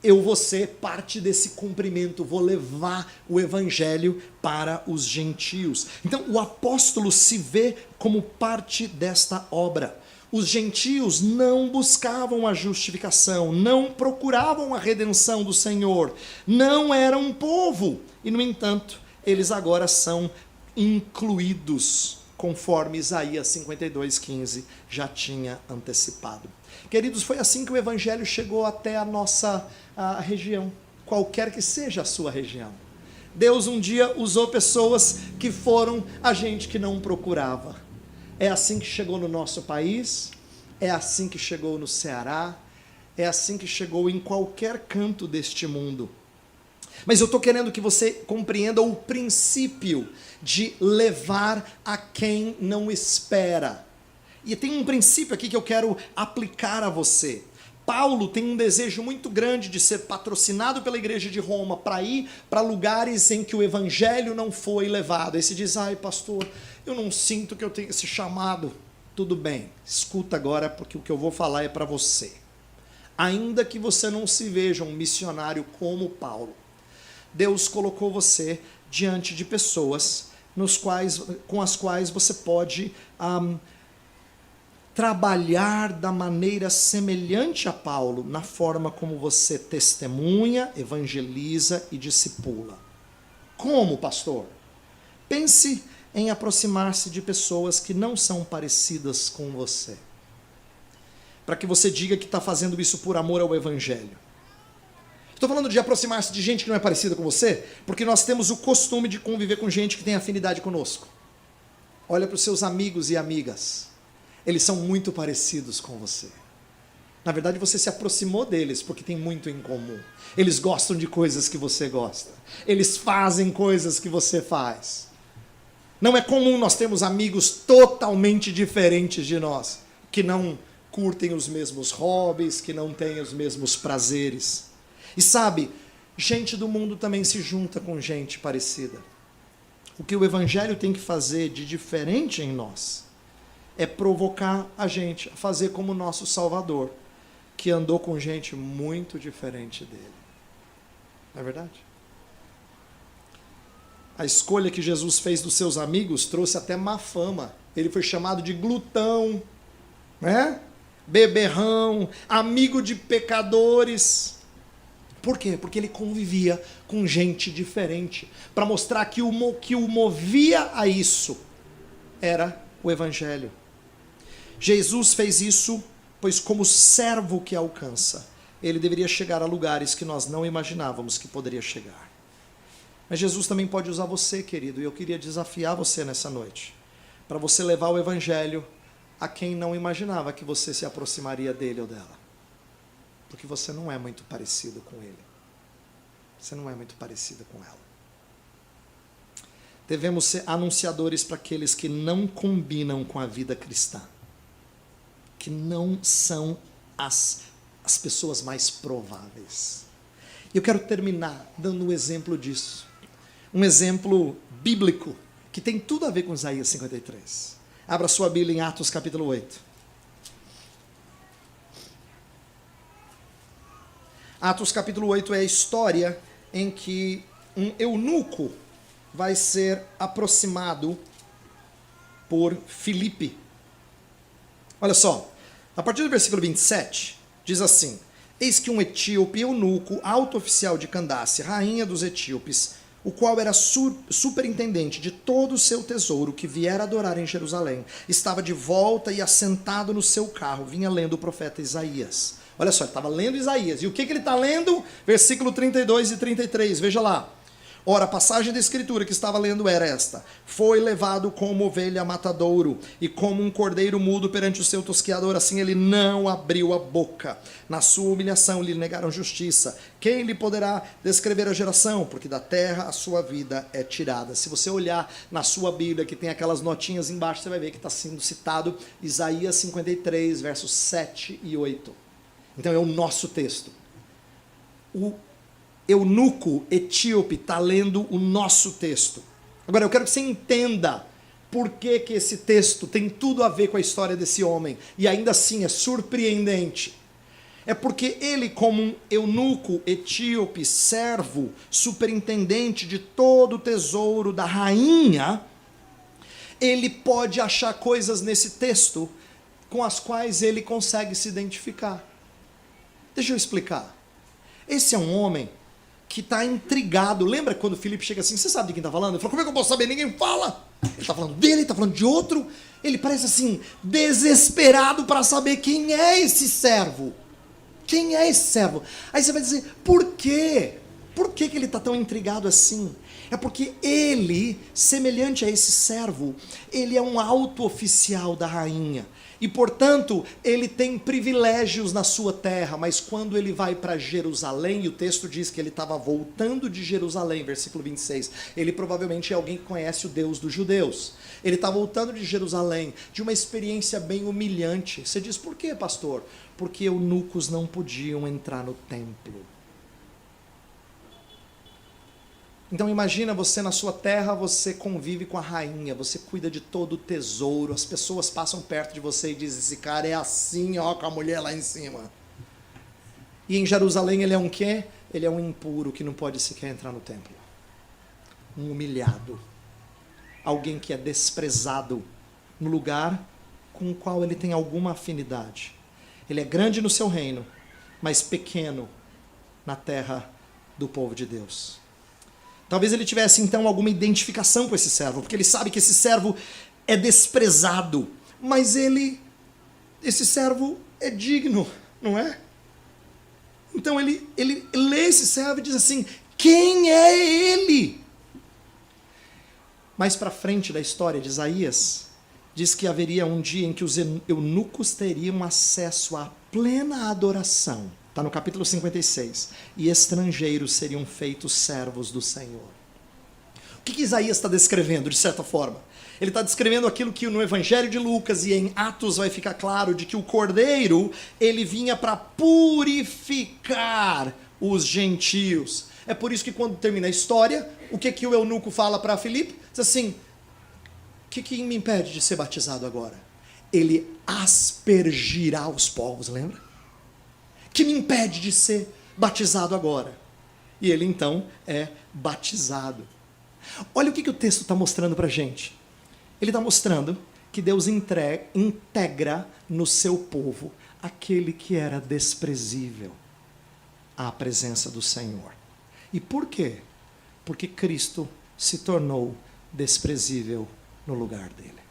eu vou ser parte desse cumprimento, vou levar o evangelho para os gentios. Então o apóstolo se vê como parte desta obra. Os gentios não buscavam a justificação, não procuravam a redenção do Senhor, não eram um povo. E, no entanto, eles agora são incluídos, conforme Isaías 52:15 já tinha antecipado. Queridos, foi assim que o evangelho chegou até a nossa região, qualquer que seja a sua região. Deus um dia usou pessoas que foram a gente que não procurava. É assim que chegou no nosso país, é assim que chegou no Ceará, é assim que chegou em qualquer canto deste mundo. Mas eu estou querendo que você compreenda o princípio de levar a quem não espera. E tem um princípio aqui que eu quero aplicar a você. Paulo tem um desejo muito grande de ser patrocinado pela igreja de Roma para ir para lugares em que o evangelho não foi levado. Aí você diz: ai pastor, eu não sinto que eu tenho esse chamado. Tudo bem, escuta agora, porque o que eu vou falar é para você. Ainda que você não se veja um missionário como Paulo, Deus colocou você diante de pessoas com as quais você pode trabalhar da maneira semelhante a Paulo, na forma como você testemunha, evangeliza e discipula. Como, pastor? Pense em aproximar-se de pessoas que não são parecidas com você, para que você diga que está fazendo isso por amor ao evangelho. Estou falando de aproximar-se de gente que não é parecida com você, porque nós temos o costume de conviver com gente que tem afinidade conosco. Olha para os seus amigos e amigas. Eles são muito parecidos com você. Na verdade, você se aproximou deles porque tem muito em comum. Eles gostam de coisas que você gosta. Eles fazem coisas que você faz. Não é comum nós termos amigos totalmente diferentes de nós, que não curtem os mesmos hobbies, que não têm os mesmos prazeres. E sabe, gente do mundo também se junta com gente parecida. O que o evangelho tem que fazer de diferente em nós é provocar a gente a fazer como o nosso Salvador, que andou com gente muito diferente dele. Não é verdade? A escolha que Jesus fez dos seus amigos trouxe até má fama. Ele foi chamado de glutão, né? Beberrão, amigo de pecadores. Por quê? Porque ele convivia com gente diferente, para mostrar que o que o movia a isso era o evangelho. Jesus fez isso, pois como servo que alcança, ele deveria chegar a lugares que nós não imaginávamos que poderia chegar. Mas Jesus também pode usar você, querido, e eu queria desafiar você nessa noite, para você levar o evangelho a quem não imaginava que você se aproximaria dele ou dela. Porque você não é muito parecido com ele. Você não é muito parecida com ela. Devemos ser anunciadores para aqueles que não combinam com a vida cristã, que não são as pessoas mais prováveis. E eu quero terminar dando um exemplo disso. Um exemplo bíblico que tem tudo a ver com Isaías 53. Abra sua Bíblia em Atos capítulo 8. Atos capítulo 8 é a história em que um eunuco vai ser aproximado por Filipe. Olha só, a partir do versículo 27, diz assim: eis que um etíope eunuco, alto oficial de Candace, rainha dos etíopes, o qual era superintendente de todo o seu tesouro que viera adorar em Jerusalém, estava de volta e assentado no seu carro, vinha lendo o profeta Isaías. Olha só, ele estava lendo Isaías. E o que ele está lendo? Versículo 32 e 33, veja lá. Ora, a passagem da escritura que estava lendo era esta: foi levado como ovelha a matadouro, e como um cordeiro mudo perante o seu tosqueador, assim ele não abriu a boca. Na sua humilhação lhe negaram justiça. Quem lhe poderá descrever a geração? Porque da terra a sua vida é tirada. Se você olhar na sua Bíblia, que tem aquelas notinhas embaixo, você vai ver que está sendo citado Isaías 53, versos 7 e 8. Então é o nosso texto. O eunuco etíope está lendo o nosso texto. Agora eu quero que você entenda por que que esse texto tem tudo a ver com a história desse homem, e ainda assim é surpreendente. É porque ele, como um eunuco etíope, servo, superintendente de todo o tesouro da rainha, ele pode achar coisas nesse texto com as quais ele consegue se identificar. Deixa eu explicar. Esse é um homem que está intrigado. Lembra quando o Filipe chega assim, você sabe de quem está falando? Ele falou, como é que eu posso saber? Ninguém fala. Ele está falando dele, ele está falando de outro. Ele parece assim, desesperado para saber quem é esse servo. Quem é esse servo? Aí você vai dizer, por quê? Por que que ele está tão intrigado assim? É porque ele, semelhante a esse servo, ele é um alto oficial da rainha. E, portanto, ele tem privilégios na sua terra, mas quando ele vai para Jerusalém, e o texto diz que ele estava voltando de Jerusalém, versículo 26, ele provavelmente é alguém que conhece o Deus dos judeus. Ele está voltando de Jerusalém, de uma experiência bem humilhante. Você diz, por quê, pastor? Porque eunucos não podiam entrar no templo. Então imagina você na sua terra, você convive com a rainha, você cuida de todo o tesouro, as pessoas passam perto de você e dizem, esse cara é assim, ó, com a mulher lá em cima. E em Jerusalém ele é um quê? Ele é um impuro que não pode sequer entrar no templo. Um humilhado. Alguém que é desprezado no lugar com o qual ele tem alguma afinidade. Ele é grande no seu reino, mas pequeno na terra do povo de Deus. Talvez ele tivesse então alguma identificação com esse servo, porque ele sabe que esse servo é desprezado, mas esse servo é digno, não é? Então ele lê esse servo e diz assim, quem é ele? Mais para frente da história de Isaías, diz que haveria um dia em que os eunucos teriam acesso à plena adoração. Está no capítulo 56. E estrangeiros seriam feitos servos do Senhor. O que Isaías está descrevendo, de certa forma? Ele está descrevendo aquilo que no Evangelho de Lucas e em Atos vai ficar claro, de que o Cordeiro, ele vinha para purificar os gentios. É por isso que quando termina a história, o que o eunuco fala para Filipe? Diz assim, o que me impede de ser batizado agora? Ele aspergirá os povos, lembra? Que me impede de ser batizado agora? E ele então é batizado. Olha o que o texto está mostrando para a gente. Ele está mostrando que Deus integra no seu povo aquele que era desprezível à presença do Senhor. E por quê? Porque Cristo se tornou desprezível no lugar dele.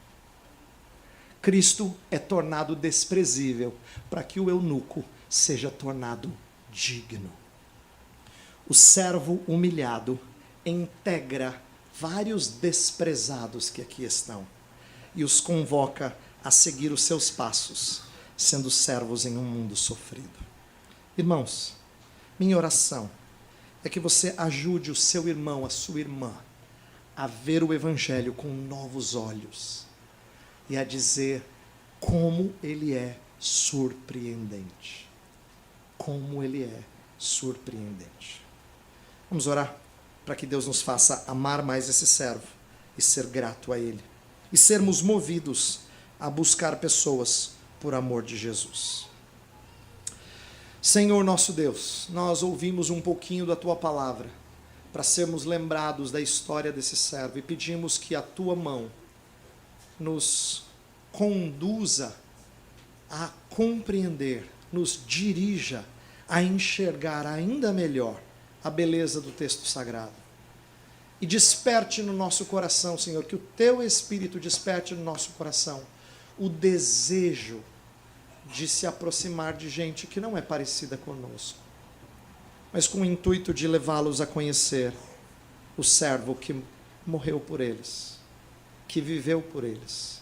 Cristo é tornado desprezível para que o eunuco seja tornado digno. O servo humilhado integra vários desprezados que aqui estão e os convoca a seguir os seus passos, sendo servos em um mundo sofrido. Irmãos, minha oração é que você ajude o seu irmão, a sua irmã, a ver o Evangelho com novos olhos e a dizer como ele é surpreendente. Como ele é surpreendente. Vamos orar para que Deus nos faça amar mais esse servo e ser grato a ele. E sermos movidos a buscar pessoas por amor de Jesus. Senhor nosso Deus, nós ouvimos um pouquinho da tua palavra para sermos lembrados da história desse servo e pedimos que a tua mão nos conduza a compreender, nos dirija a enxergar ainda melhor a beleza do texto sagrado. E desperte no nosso coração, Senhor, que o teu Espírito desperte no nosso coração o desejo de se aproximar de gente que não é parecida conosco, mas com o intuito de levá-los a conhecer o servo que morreu por eles, que viveu por eles,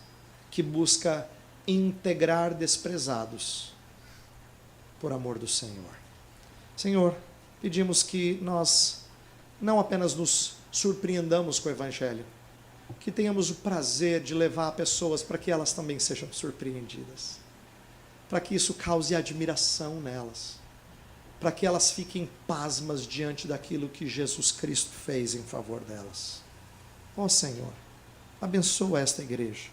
que busca integrar desprezados por amor do Senhor. Senhor, pedimos que nós não apenas nos surpreendamos com o Evangelho, que tenhamos o prazer de levar pessoas para que elas também sejam surpreendidas, para que isso cause admiração nelas, para que elas fiquem pasmas diante daquilo que Jesus Cristo fez em favor delas. Ó Senhor, Abençoa esta igreja,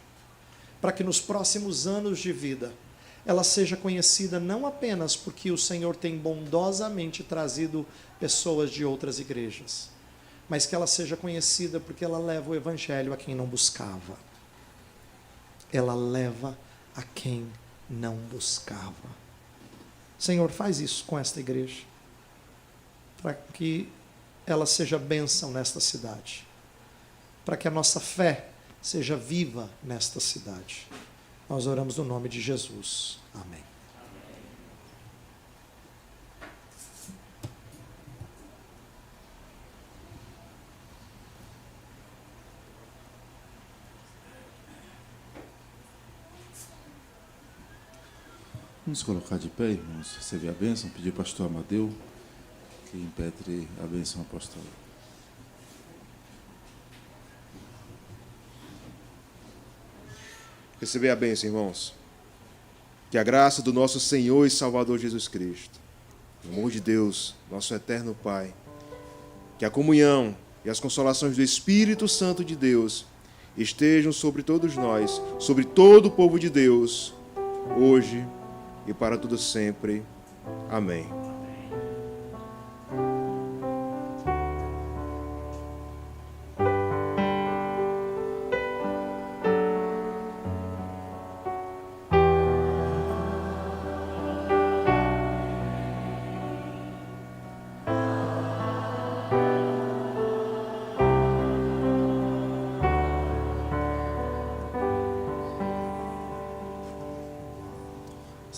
para que nos próximos anos de vida ela seja conhecida não apenas porque o Senhor tem bondosamente trazido pessoas de outras igrejas, mas que ela seja conhecida porque ela leva o evangelho a quem não buscava. Ela leva a quem não buscava. Senhor, faz isso com esta igreja, para que ela seja bênção nesta cidade, para que a nossa fé seja viva nesta cidade. Nós oramos no nome de Jesus. Amém. Vamos colocar de pé, irmãos, receber a bênção, pedir ao pastor Amadeu que impetre a bênção apostólica. Receber a bênção, irmãos. Que a graça do nosso Senhor e Salvador Jesus Cristo, o amor de Deus, nosso eterno Pai, que a comunhão e as consolações do Espírito Santo de Deus estejam sobre todos nós, sobre todo o povo de Deus, hoje e para todo sempre. Amém.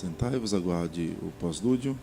Sentai-vos, aguarde o pós-lúdio.